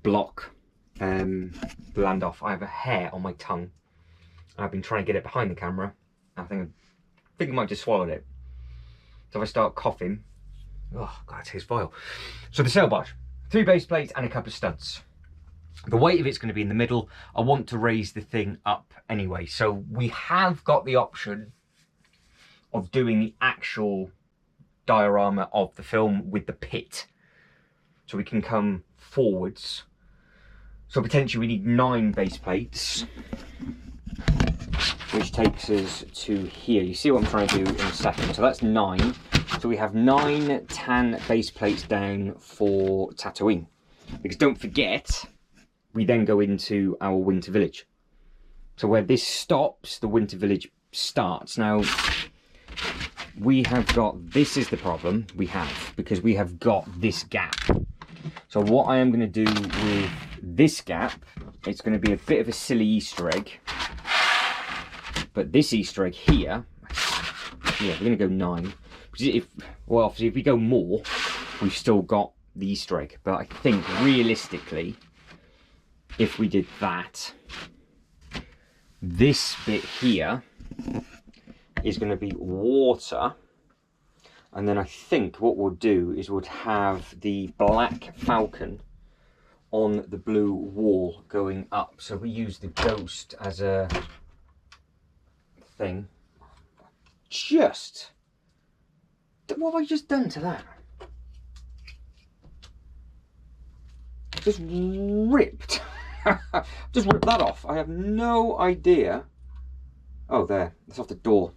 block the land off. I have a hair on my tongue. I've been trying to get it behind the camera. I think I might just swallowed it. So if I start coughing, oh god, it tastes vile. So the sail barge, 3 base plates and a couple of studs. The weight of it's going to be in the middle. I want to raise the thing up anyway. So we have got the option of doing the actual diorama of the film with the pit. So we can come forwards. So potentially we need 9 base plates, which takes us to here. You see what I'm trying to do in a second. So that's 9. So we have 9 tan base plates down for Tatooine. Because don't forget, we then go into our Winter Village. So where this stops, the Winter Village starts. Now, we have got, this is the problem we have, because we have got this gap. So what I am going to do with this gap, it's going to be a bit of a silly Easter egg. But this Easter egg here, yeah, we're going to go 9. Because well, obviously if we go more, we've still got the Easter egg. But I think realistically, if we did that, this bit here is going to be water. And then I think what we'll do is we'll have the black falcon on the blue wall going up. So we use the ghost as a thing. What have I just done to that? Just ripped. Just ripped that off. I have no idea. Oh, there. It's off the door.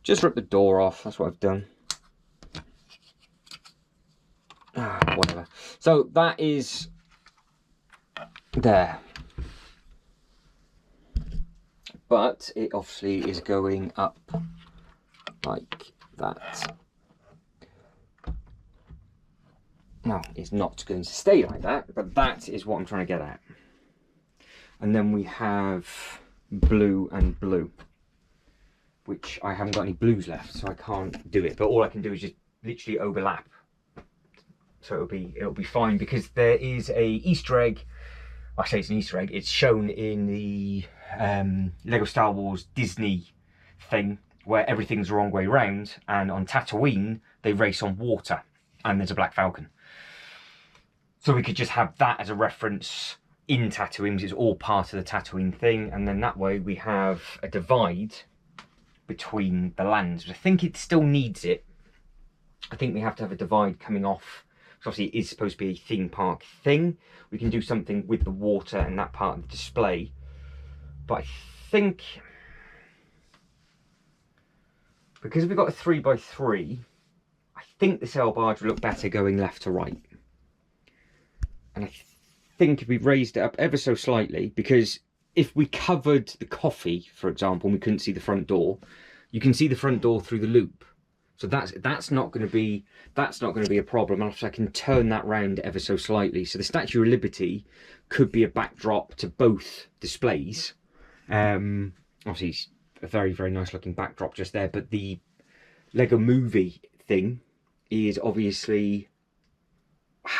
Just ripped the door off. That's what I've done. Whatever. So that is there. But it obviously is going up like that. No, it's not going to stay like that, but that is what I'm trying to get at. And then we have blue and blue, which I haven't got any blues left, so I can't do it. But all I can do is just literally overlap. So it'll be fine, because there is a Easter egg. I say it's an Easter egg. It's shown in the Lego Star Wars Disney thing, where everything's the wrong way round, and on Tatooine they race on water, and there's a black falcon. So we could just have that as a reference in Tatooine, because it's all part of the Tatooine thing, and then that way we have a divide between the lands. But I think it still needs it. I think we have to have a divide coming off. So obviously it is supposed to be a theme park thing. We can do something with the water and that part of the display. But I think because we've got a 3x3, I think the sail barge would look better going left to right. And I think if we raised it up ever so slightly, because if we covered the coffee, for example, and we couldn't see the front door, you can see the front door through the loop. So that's not going to be a problem. And I can turn that round ever so slightly. So the Statue of Liberty could be a backdrop to both displays. Obviously, it's a very, very nice looking backdrop just there. But the Lego Movie thing is obviously...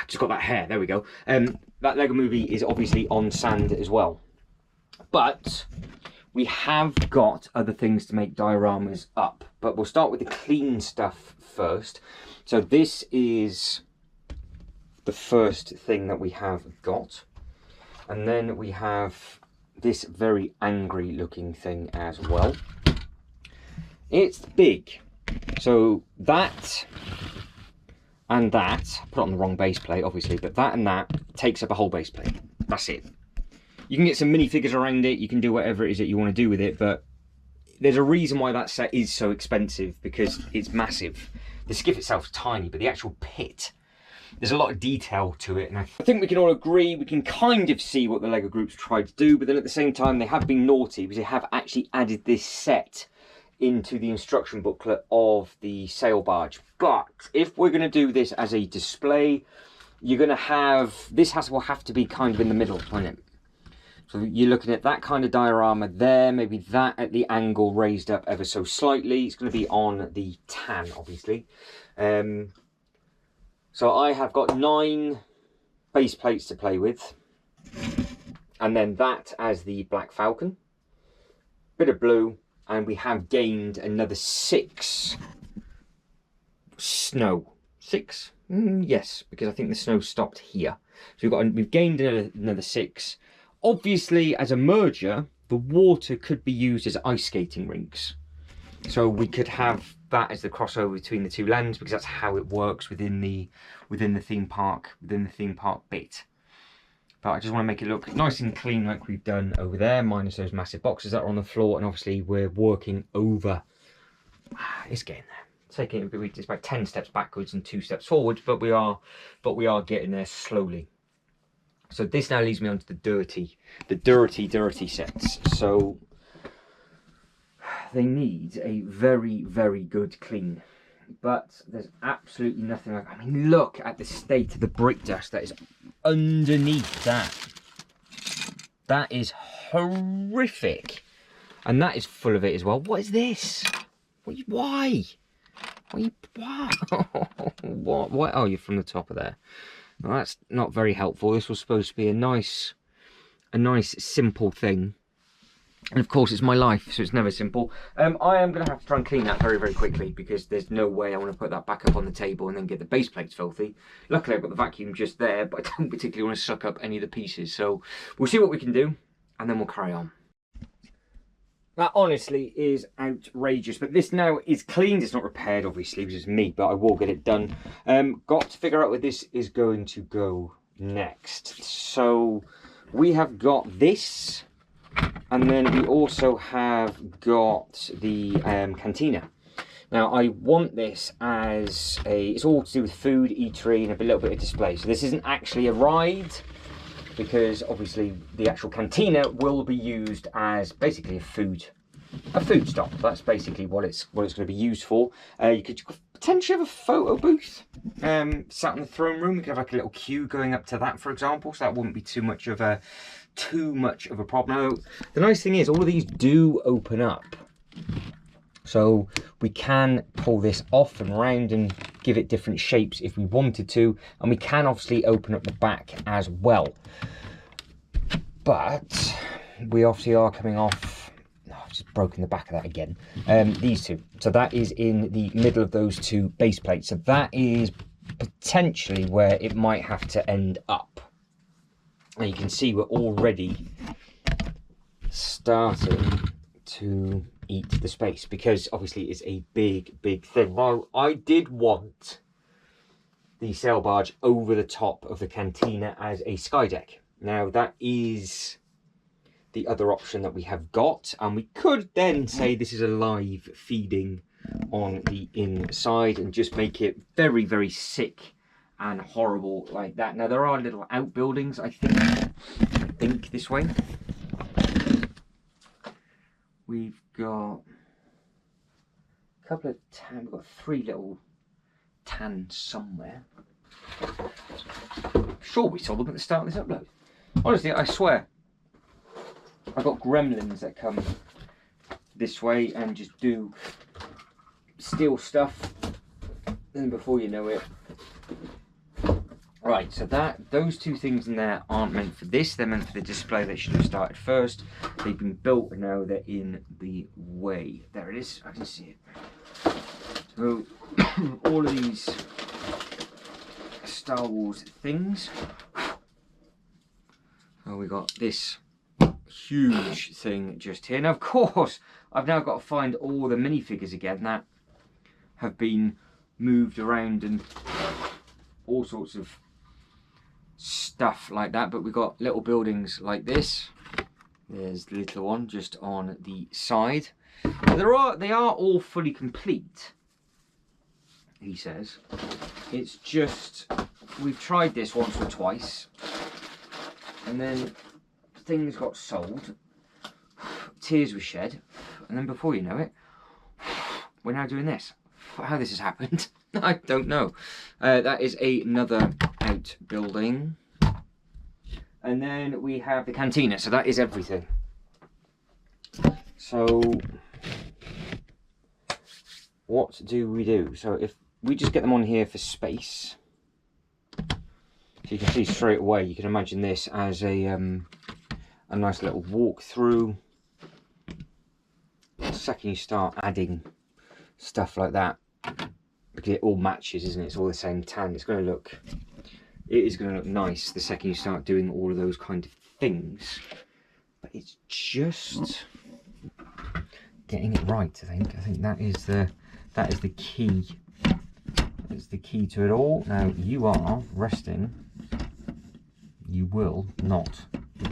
just got that hair, there we go. That Lego Movie is obviously on sand as well. But we have got other things to make dioramas up. But we'll start with the clean stuff first. So this is the first thing that we have got. And then we have this very angry looking thing as well. It's big. So that and that, put it on the wrong base plate obviously, but that and that takes up a whole base plate. That's it. You can get some minifigures around it, you can do whatever it is that you want to do with it, but there's a reason why that set is so expensive, because it's massive. The skiff itself is tiny, but the actual pit, there's a lot of detail to it, and I think we can all agree, we can kind of see what the Lego Group's tried to do, but then at the same time they have been naughty, because they have actually added this set into the instruction booklet of the sail barge. But if we're going to do this as a display, you're going to have, this will have to be kind of in the middle, won't it? So you're looking at that kind of diorama there, maybe that at the angle raised up ever so slightly. It's going to be on the tan, obviously. So I have got 9 base plates to play with. And then that as the Black Falcon. Bit of blue. And we have gained another 6 snow. 6? Yes, because I think the snow stopped here. So we've gained another 6. Obviously, as a merger, the water could be used as ice skating rinks. So we could have that as the crossover between the two lands, because that's how it works within the theme park bit. But I just want to make it look nice and clean like we've done over there, minus those massive boxes that are on the floor, and obviously we're working over. It's getting there. It's about 10 steps backwards and 2 steps forwards, but we are getting there slowly. So this now leads me on to the dirty sets. So they need a very, very good clean. But there's absolutely nothing like, I mean, look at the state of the brick dust that is underneath that. That is horrific. And that is full of it as well. What is this? Why? What? Oh, you're from the top of there. Well, that's not very helpful. This was supposed to be a nice simple thing, and of course it's my life, so it's never simple. I am going to have to try and clean that very, very quickly, because there's no way I want to put that back up on the table and then get the base plates filthy. Luckily I've got the vacuum just there, but I don't particularly want to suck up any of the pieces, so we'll see what we can do and then we'll carry on. That honestly is outrageous, but this now is cleaned. It's not repaired, obviously, which is me, but I will get it done. Got to figure out where this is going to go next. So we have got this, and then we also have got the cantina. Now I want this as it's all to do with food, eatery, and a little bit of display. So this isn't actually a ride, because obviously the actual cantina will be used as basically a food stop. That's basically what it's going to be used for. You could potentially have a photo booth sat in the throne room. You could have like a little queue going up to that, for example, so that wouldn't be too much of a problem. Now, the nice thing is all of these do open up, so we can pull this off and round and give it different shapes if we wanted to, and we can obviously open up the back as well. But we obviously are coming off, I've just broken the back of that again, these two. So that is in the middle of those 2 base plates. So that is potentially where it might have to end up. And you can see we're already starting to eat the space, because obviously it's a big thing. Now, I did want the sail barge over the top of the cantina as a sky deck. Now that is the other option that we have got, and we could then say this is a live feeding on the inside and just make it very, very sick and horrible like that. Now there are little outbuildings, I think this way. We've got a couple of tan, we've got 3 little tans somewhere. I'm sure we saw them at the start of this upload. Honestly, I swear. I've got gremlins that come this way and just do steal stuff. Then before you know it. Right, so those 2 things in there aren't meant for this. They're meant for the display. They should have started first. They've been built and now they're in the way. There it is. I can see it. So all of these Star Wars things. So we got this huge thing just here. Now, of course, I've now got to find all the minifigures again that have been moved around and all sorts of stuff like that. But we've got little buildings like this. There's the little one just on the side. They are all fully complete, he says. It's just, we've tried this once or twice, and then things got sold, tears were shed, and then before you know it, we're now doing this. How this has happened, I don't know. That is another outbuilding. And then we have the cantina, so that is everything. So what do we do? So if we just get them on here for space, so you can see straight away, you can imagine this as a nice little walkthrough. The second you start adding stuff like that, because it all matches, isn't it? It's all the same tan. It is going to look nice the second you start doing all of those kind of things. But it's just getting it right, I think that is the key. It's the key to it all. Now you are resting. You will not.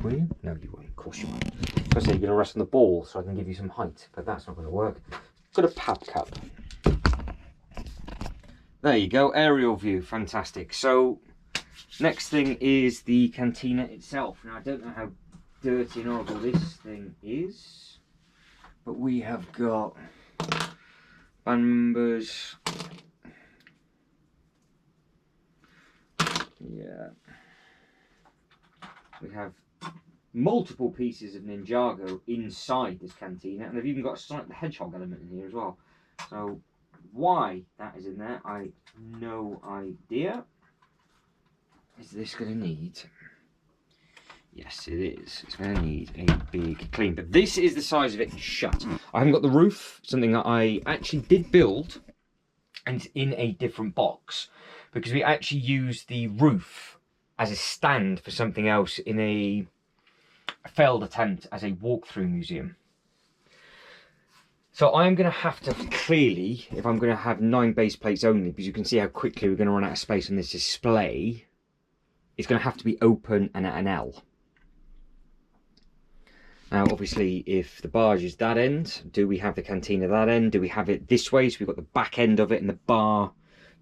Will you? No, you won't. Of course you won't. I was going to say you're going to rest on the ball so I can give you some height, but that's not going to work. Got a pap cup. There you go, aerial view, fantastic. So next thing is the cantina itself. Now I don't know how dirty and horrible this thing is, but we have got band members. Yeah. We have multiple pieces of Ninjago inside this cantina, and they've even got a Sonic the Hedgehog element in here as well. So why that is in there, I have no idea. Is this going to need... Yes, it is. It's going to need a big clean. But this is the size of it shut. I haven't got the roof, something that I actually did build, and it's in a different box, because we actually used the roof as a stand for something else in a failed attempt as a walkthrough museum. So I'm going to have to clearly, if I'm going to have 9 base plates only, because you can see how quickly we're going to run out of space on this display, it's going to have to be open and at an L. Now obviously if the barge is that end, do we have the cantina that end? Do we have it this way, so we've got the back end of it and the bar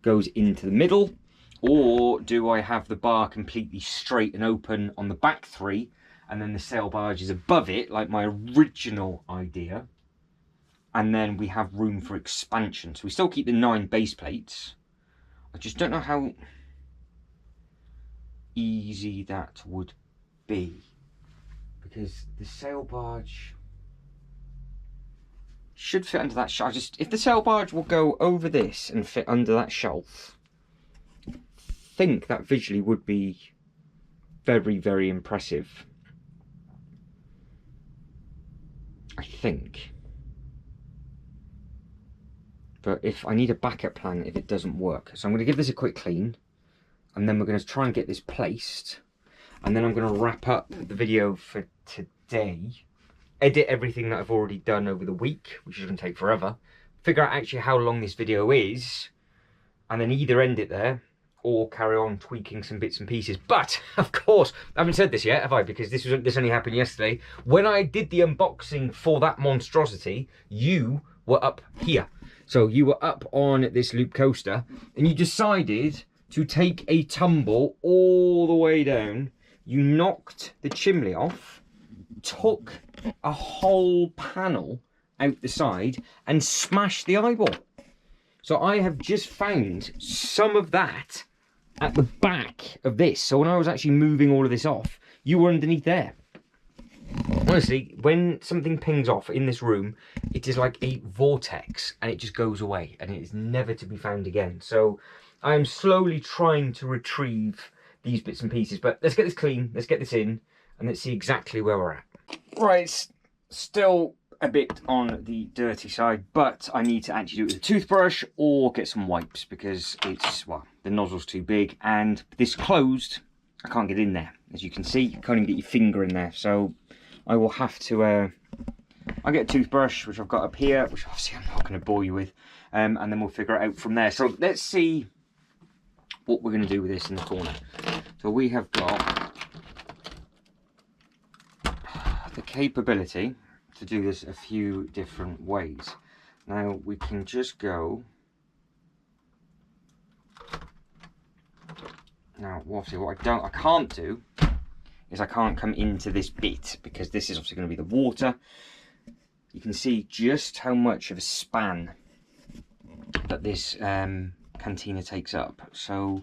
goes into the middle? Or do I have the bar completely straight and open on the back 3 and then the sail barge is above it, like my original idea? And then we have room for expansion. So we still keep the 9 base plates. I just don't know how easy that would be. Because the sail barge should fit under that shelf. If the sail barge will go over this and fit under that shelf, I think that visually would be very, very impressive. I think. But if I need a backup plan if it doesn't work. So I'm going to give this a quick clean, and then we're going to try and get this placed, and then I'm going to wrap up the video for today, edit everything that I've already done over the week, which is going to take forever, figure out actually how long this video is, and then either end it there or carry on tweaking some bits and pieces. But of course, I haven't said this yet, have I? Because this only happened yesterday. When I did the unboxing for that monstrosity, you were up here. So you were up on this loop coaster and you decided to take a tumble all the way down. You knocked the chimney off, took a whole panel out the side and smashed the eyeball. So I have just found some of that at the back of this. So when I was actually moving all of this off, you were underneath there. Honestly, when something pings off in this room, it is like a vortex and it just goes away and it is never to be found again. So I am slowly trying to retrieve these bits and pieces, but let's get this clean, let's get this in, and let's see exactly where we're at. Right, it's still a bit on the dirty side, but I need to actually do it with a toothbrush or get some wipes because it's, well, the nozzle's too big and this closed, I can't get in there. As you can see, you can't even get your finger in there, so I will have to, I'll get a toothbrush, which I've got up here, which obviously I'm not going to bore you with, and then we'll figure it out from there. So let's see what we're going to do with this in the corner. So we have got the capability to do this a few different ways. Now we can just go, now obviously what I can't do is I can't come into this bit because this is obviously going to be the water. You can see just how much of a span that this cantina takes up. So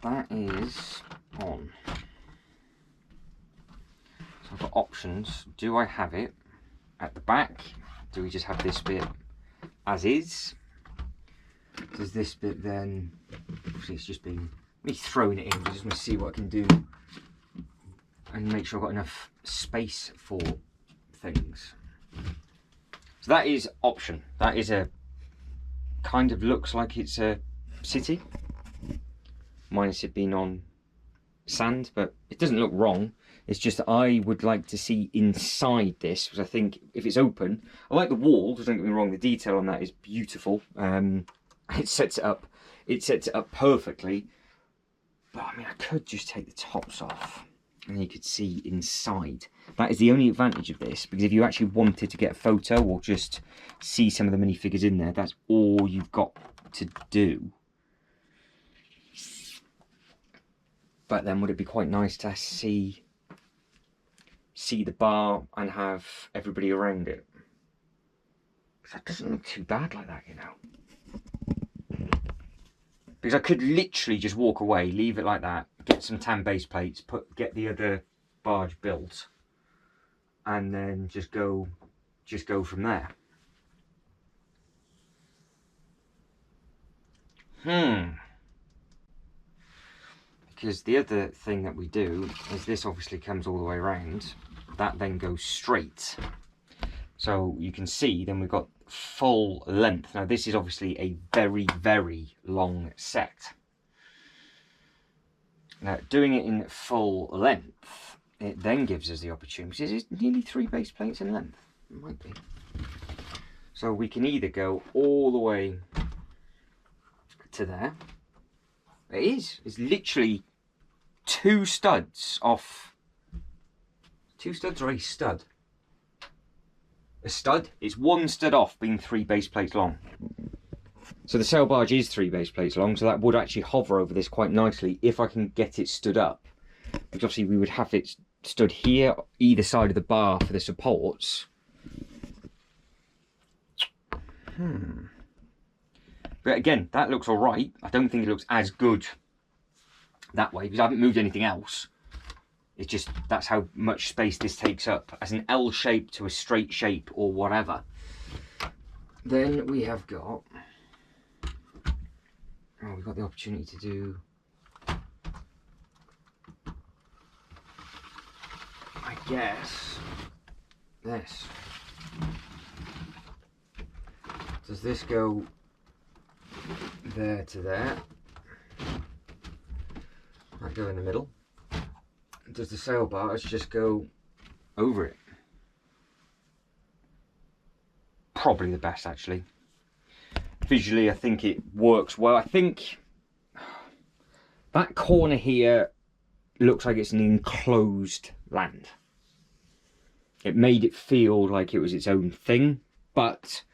that is on. So I've got options. Do I have it at the back? Do we just have this bit as is? Does this bit then, obviously it's just been me throwing it in, I just want to see what I can do and make sure I've got enough space for things. So that is option. That is a, kind of looks like it's a city, minus it being on sand, but it doesn't look wrong. It's just that I would like to see inside this, because I think if it's open, I like the walls, don't get me wrong, the detail on that is beautiful. It sets it up perfectly, but I mean I could just take the tops off and you could see inside. That is the only advantage of this, because if you actually wanted to get a photo or just see some of the minifigures in there, that's all you've got to do. But then would it be quite nice to see the bar and have everybody around it? Because that doesn't look too bad like that, you know. Because I could literally just walk away, leave it like that, get some tan base plates, get the other barge built, and then just go from there. Because the other thing that we do is this obviously comes all the way around, that then goes straight. So you can see then we've got full length. Now this is obviously a very, very long set. Now doing it in full length, it then gives us the opportunity, because it's nearly 3 base plates in length, it might be. So we can either go all the way to there. It is, it's literally 2 studs off, 2 studs or a stud? A stud, it's 1 stud off being 3 base plates long. So the sail barge is 3 base plates long, so that would actually hover over this quite nicely if I can get it stood up. Because obviously we would have it stood here, either side of the bar for the supports. But again, that looks all right. I don't think it looks as good that way, because I haven't moved anything else. It's just, that's how much space this takes up, as an L shape to a straight shape or whatever. Then we have got, oh, we've got the opportunity to do, I guess, this. Does this go there to there? Might go in the middle. Does the sail barge just go over it? probably the best actually. Visually, I think it works well. I think that corner here looks like it's an enclosed land. It made it feel like it was its own thing, but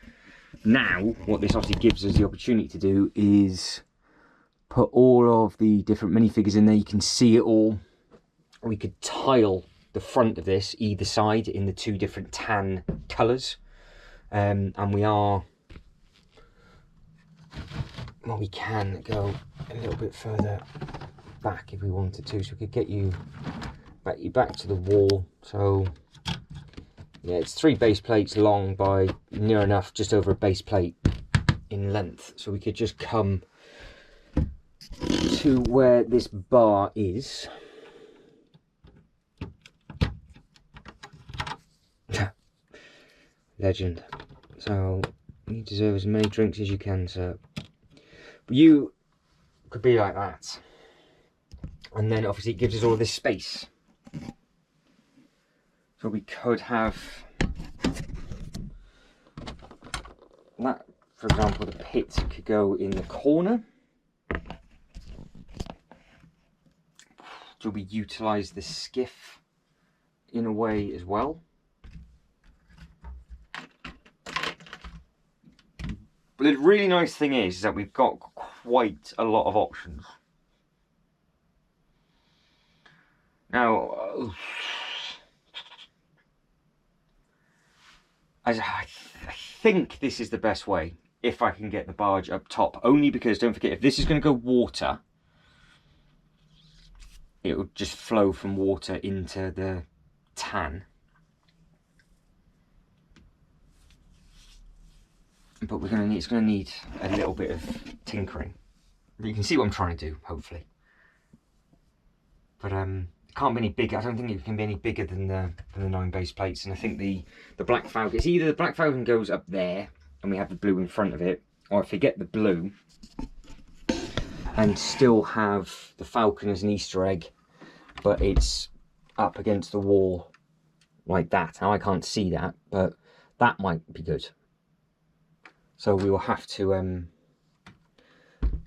now what this obviously gives us the opportunity to do is put all of the different minifigures in there. You can see it all. We could tile the front of this either side in the 2 different tan colours, and we are, well, we can go a little bit further back if we wanted to, so we could get you back to the wall. So yeah, it's 3 base plates long by near enough just over a base plate in length, so we could just come to where this bar is. Legend. So you deserve as many drinks as you can, sir. But you could be like that, and then obviously it gives us all this space. So we could have that, for example, the pit could go in the corner. So we utilise the skiff in a way as well. But the really nice thing is that we've got quite a lot of options. Now, I think this is the best way, if I can get the barge up top. Only because, don't forget, if this is going to go water, it will just flow from water into the tan. But we're going to need, it's going to need a little bit of tinkering. You can see what I'm trying to do, hopefully. But it can't be any bigger. I don't think it can be any bigger than the 9 base plates. And I think the Black Falcon, it's either the Black Falcon goes up there and we have the blue in front of it, or if we get the blue and still have the Falcon as an Easter egg, but it's up against the wall like that. Now I can't see that, but that might be good. So we will have to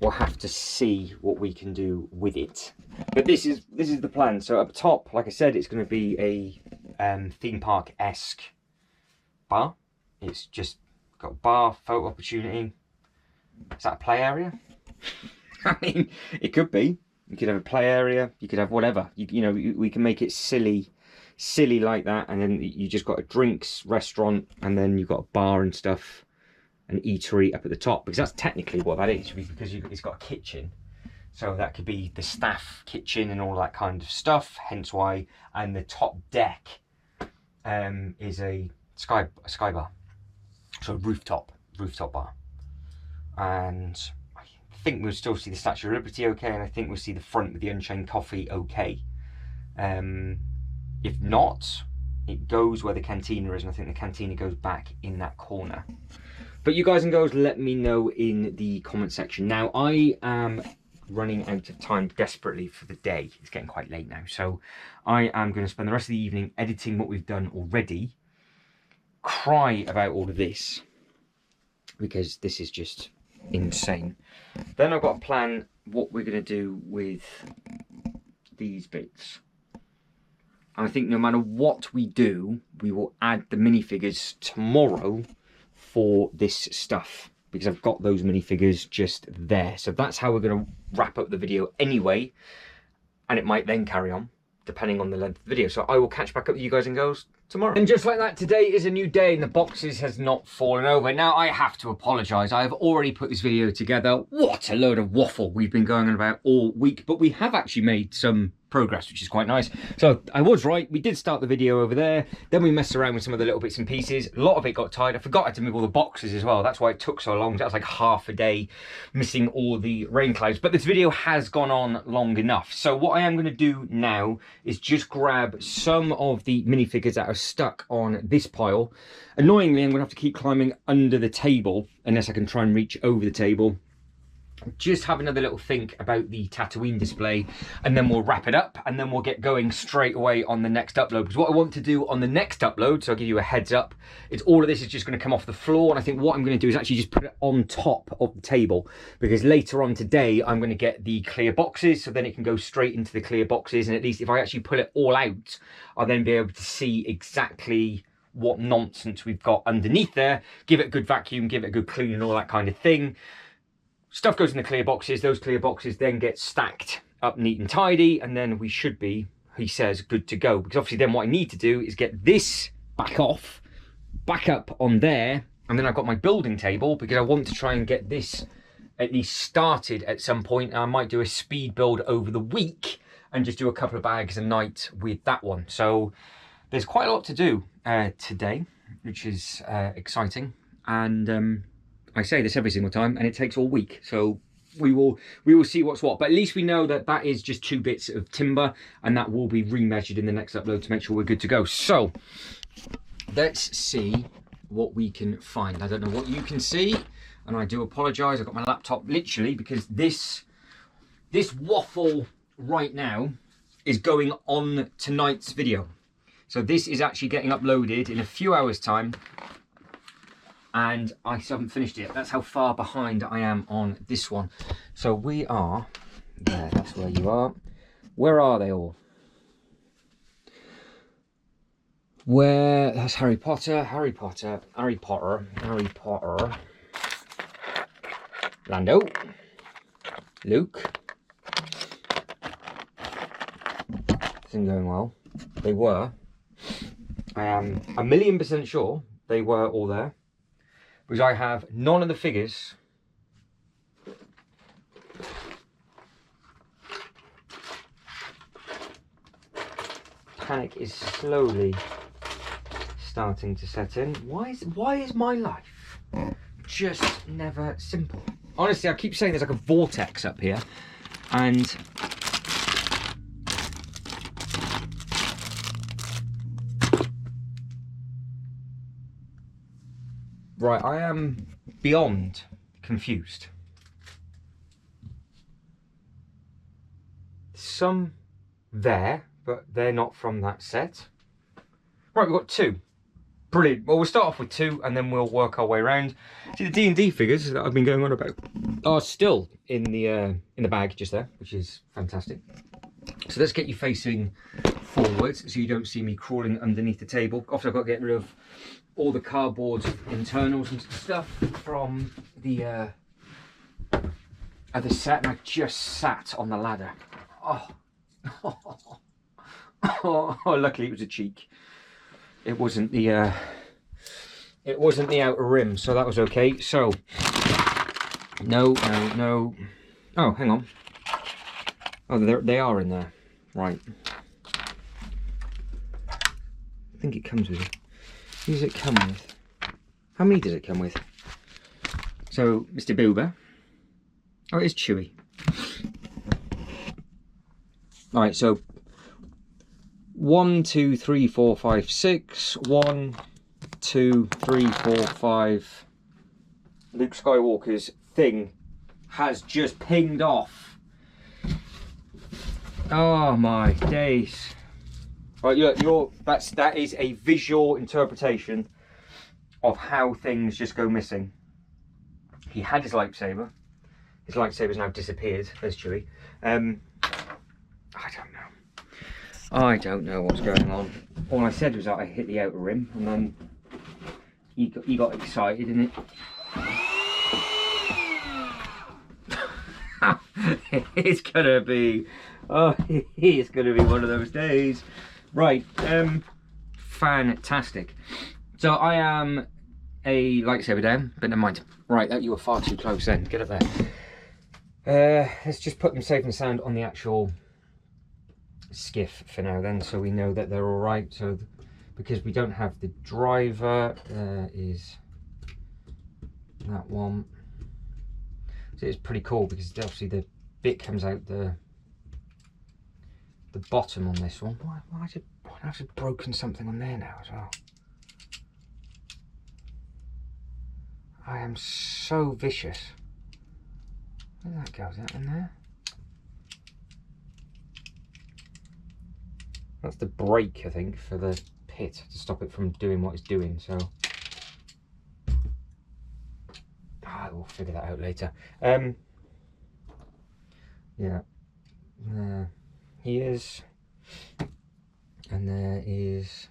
we'll have to see what we can do with it. But this is the plan. So up top, like I said, it's going to be a theme park-esque bar. It's just got a bar, photo opportunity. Is that a play area? I mean, it could be. You could have a play area. You could have whatever. You know, we can make it silly like that, and then you just got a drinks restaurant, and then you've got a bar and stuff. An eatery up at the top, because that's technically what that is, because it's got a kitchen, so that could be the staff kitchen and all that kind of stuff, hence why. And the top deck is a sky bar, so a rooftop bar, and I think we'll still see the Statue of Liberty okay, and I think we'll see the front with the Unchained Coffee okay. If not, it goes where the cantina is, and I think the cantina goes back in that corner. But you guys and girls, let me know in the comment section. Now, I am running out of time desperately for the day. It's getting quite late now. So I am going to spend the rest of the evening editing what we've done already. Cry about all of this, because this is just insane. Then I've got to plan what we're going to do with these bits. And I think no matter what we do, we will add the minifigures tomorrow for this stuff, because I've got those minifigures just there. So that's how we're going to wrap up the video anyway, and it might then carry on depending on the length of the video. So I will catch back up with you guys and girls tomorrow. And just like that, today is a new day and the boxes has not fallen over. Now I have to apologise. I have already put this video together. What a load of waffle we've been going on about all week, but we have actually made some progress, which is quite nice. So I was right, we did start the video over there, then we messed around with some of the little bits and pieces. A lot of it got tied. I forgot I had to move all the boxes as well. That's why it took so long. That was like half a day missing all the rain clouds. But this video has gone on long enough. So what I am going to do now is just grab some of the minifigures that are stuck on this pile. Annoyingly, I'm going to have to keep climbing under the table unless I can try and reach over the table. just have another little think about the Tatooine display, and then we'll wrap it up, and then we'll get going straight away on the next upload. Because what I want to do on the next upload, so I'll give you a heads up, is all of this is just going to come off the floor, and I think what I'm going to do is actually just put it on top of the table, because later on today I'm going to get the clear boxes, so then it can go straight into the clear boxes, and at least if I actually pull it all out, I'll then be able to see exactly what nonsense we've got underneath there, give it a good vacuum, give it a good clean and all that kind of thing. Stuff goes in the clear boxes, those clear boxes then get stacked up neat and tidy, and then we should be, he says, good to go. Because obviously then what I need to do is get this back off, back up on there, and then I've got my building table, because I want to try and get this at least started at some point. I might do a speed build over the week and just do a couple of bags a night with that one. So there's quite a lot to do today, which is exciting. And I say this every single time, and it takes all week, so we will see what's what. But at least we know that that is just 2 bits of timber, and that will be remeasured in the next upload to make sure we're good to go. So let's see what we can find. I don't know what you can see, and I do apologise. I've got my laptop literally, because this waffle right now is going on tonight's video. So this is actually getting uploaded in a few hours' time, and I still haven't finished it. That's how far behind I am on this one. So we are there. That's where you are. Where are they all? Where? That's Harry Potter, Harry Potter, Harry Potter, Harry Potter. Lando, Luke. This isn't going well. They were. I am 1,000,000% sure they were all there, because I have none of the figures panic is slowly starting to set in. Why is my life just never simple? Honestly, I keep saying there's like a vortex up here, and right, I am beyond confused. Some there, but they're not from that set. Right, we've got 2. Brilliant. Well, we'll start off with 2, and then we'll work our way around. See, the D&D figures that I've been going on about are still in the bag just there, which is fantastic. So let's get you facing forwards so you don't see me crawling underneath the table. Obviously, I've got to get rid of all the cardboard internals and stuff from the other set, and I just sat on the ladder. Oh. Oh, luckily it was a cheek. It wasn't the outer rim, so that was okay. So no. Oh, hang on. Oh, they are in there. Right. I think it comes with it. Who does it come with? How many does it come with? So, Mr. Boober. Oh, it is Chewy. Alright, so 1, 2, 3, 4, 5, 6. 1, 2, 3, 4, 5. Luke Skywalker's thing has just pinged off. Oh my days. Right, that is a visual interpretation of how things just go missing. He had his lightsaber. His lightsaber's now disappeared. There's Chewie. I don't know what's going on. All I said was that I hit the outer rim, and then he got excited, and it's gonna be, it's gonna be one of those days. Right, fantastic. So I am a lightsaber down, but never mind. Right, you were far too close then. Get up there. Let's just put them safe and sound on the actual skiff for now then, so we know that they're all right. So because we don't have the driver, there is that one. So it's pretty cool because obviously the bit comes out the bottom on this one. Why have I broken something on there now as well? I am so vicious. Where that goes, that in there? That's the brake, I think, for the pit to stop it from doing what it's doing. So we'll figure that out later. Yeah, there he is, and there is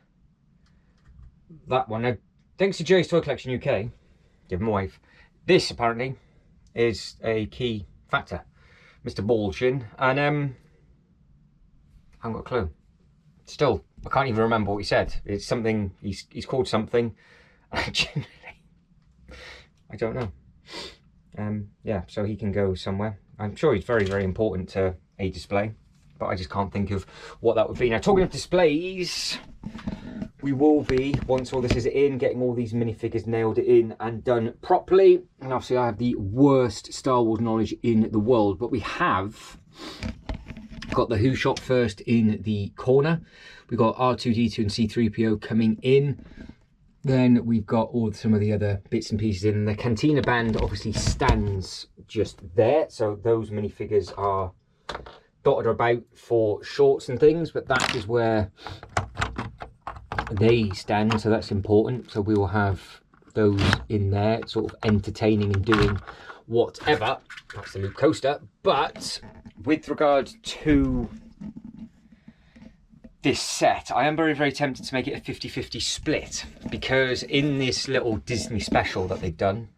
that one. Now, thanks to Joe's Toy Collection UK, give him a wave. This apparently is a key factor, Mr. Ballchin, and I haven't got a clue. Still, I can't even remember what he said. It's something, he's called something. I don't know. Yeah, so he can go somewhere. I'm sure he's very, very important to a display, but I just can't think of what that would be. Now, talking of displays, we will be, once all this is in, getting all these minifigures nailed in and done properly. And obviously I have the worst Star Wars knowledge in the world, but we have got the Who shop first in the corner. We've got R2-D2 and C-3PO coming in. Then we've got some of the other bits and pieces in. The Cantina band obviously stands just there. So those minifigures are dotted about for shorts and things, but that is where they stand. So that's important. So we will have those in there, sort of entertaining and doing whatever. That's the Luke coaster. But with regard to this set, I am very, very tempted to make it a 50-50 split, because in this little Disney special that they've done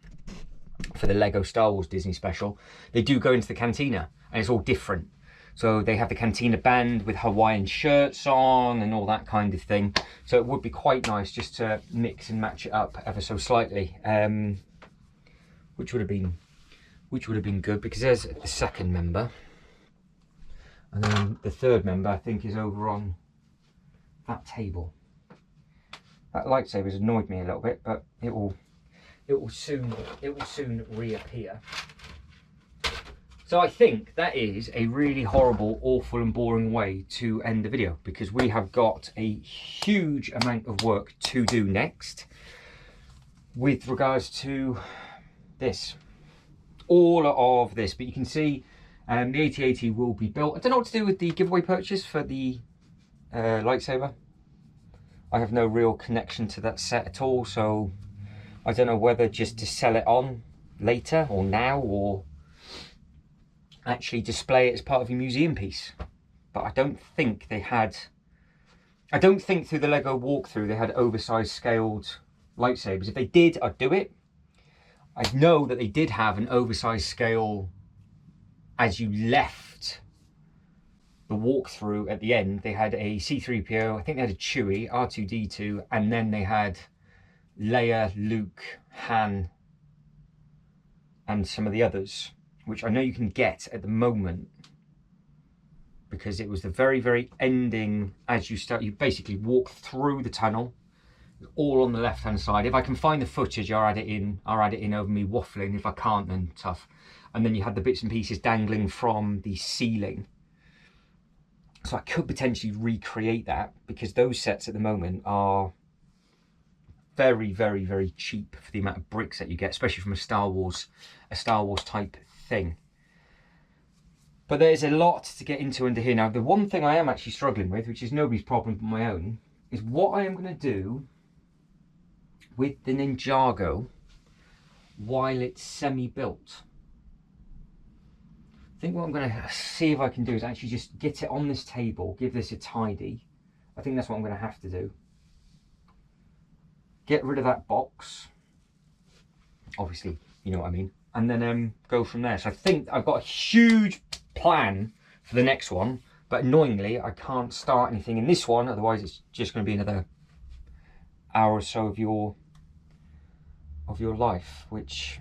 for the Lego Star Wars Disney special, they do go into the cantina and it's all different. So they have the cantina band with Hawaiian shirts on and all that kind of thing. So it would be quite nice just to mix and match it up ever so slightly, which would have been good, because there's the second member, and then the third member I think is over on that table. That lightsaber's annoyed me a little bit, but it will soon reappear. So I think that is a really horrible, awful and boring way to end the video, because we have got a huge amount of work to do next with regards to this. All of this, but you can see the AT-AT will be built. I don't know what to do with the giveaway purchase for the lightsaber. I have no real connection to that set at all, so I don't know whether just to sell it on later or now, or actually display it as part of your museum piece. But I don't think through the Lego walkthrough they had oversized scaled lightsabers. If they did, I'd do it. I know that they did have an oversized scale as you left the walkthrough at the end. They had a C-3PO, I think they had a Chewie, R2-D2, and then they had Leia, Luke, Han, and some of the others, which I know you can get at the moment, because it was the very, very ending. As you basically walk through the tunnel, all on the left hand side. If I can find the footage, I'll add it in over me waffling. If I can't, then tough. And then you had the bits and pieces dangling from the ceiling. So I could potentially recreate that, because those sets at the moment are very, very, very cheap for the amount of bricks that you get, especially from a Star Wars type thing. But there's a lot to get into under here. Now, the one thing I am actually struggling with, which is nobody's problem but my own, is what I am going to do with the Ninjago while it's semi-built. I think what I'm going to see if I can do is actually just get it on this table, give this a tidy. I think that's what I'm going to have to do. Get rid of that box. Obviously, you know what I mean. And then go from there. So I think I've got a huge plan for the next one, but annoyingly I can't start anything in this one, otherwise it's just going to be another hour or so of your life, which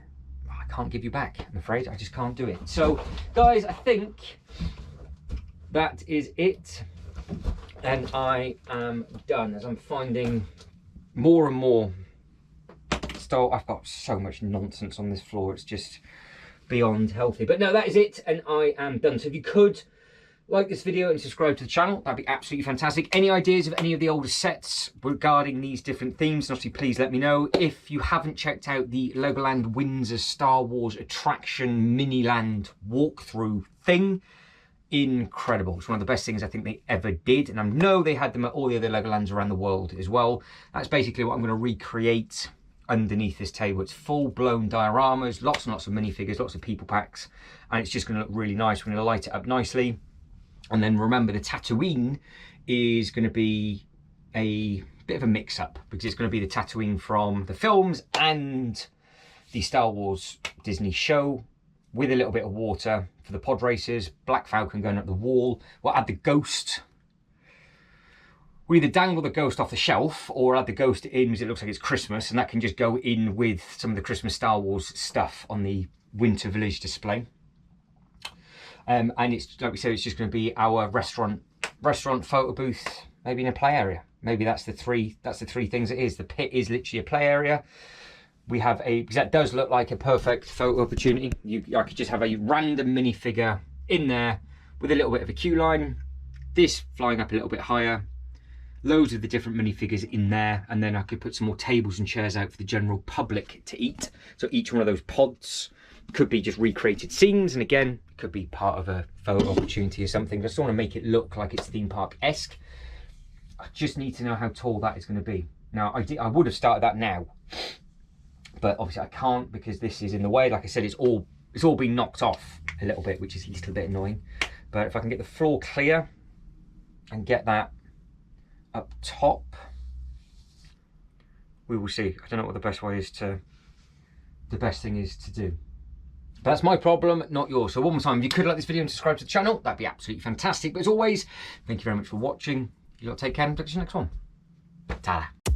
I can't give you back, I'm afraid. I just can't do it. So guys, I think that is it, and I am done, as I'm finding more and more stuff. I've got so much nonsense on this floor, it's just beyond healthy. But no, that is it, and I am done. So if you could like this video and subscribe to the channel. That'd be absolutely fantastic. Any ideas of any of the older sets regarding these different themes, obviously please let me know. If you haven't checked out the Legoland Windsor Star Wars attraction Miniland walkthrough thing, incredible. It's one of the best things I think they ever did, and I know they had them at all the other Legolands around the world as well. That's basically what I'm going to recreate underneath this table. It's full-blown dioramas, lots and lots of minifigures, lots of people packs, and it's just going to look really nice. We're going to light it up nicely. And then remember, the Tatooine is going to be a bit of a mix-up, because it's going to be the Tatooine from the films and the Star Wars Disney show, with a little bit of water for the pod races, Black Falcon going up the wall. We'll add the ghost. We either dangle the ghost off the shelf or add the ghost in because it looks like it's Christmas, and that can just go in with some of the Christmas Star Wars stuff on the Winter Village display. And it's, like we said, it's just going to be our restaurant photo booth, maybe in a play area. Maybe that's the three things it is. The pit is literally a play area. We have because that does look like a perfect photo opportunity. I could just have a random minifigure in there with a little bit of a queue line, this flying up a little bit higher, loads of the different minifigures in there, and then I could put some more tables and chairs out for the general public to eat. So each one of those pods could be just recreated scenes, and again, it could be part of a photo opportunity or something. I just want to make it look like it's theme park-esque. I just need to know how tall that is going to be. Now, I would have started that now, but obviously I can't because this is in the way. Like I said, it's all been knocked off a little bit, which is a little bit annoying. But if I can get the floor clear and get that up top, we will see. I don't know what the best thing is to do. But that's my problem, not yours. So one more time, if you could like this video and subscribe to the channel, that'd be absolutely fantastic. But as always, thank you very much for watching. You lot take care and catch you next one. Ta-da.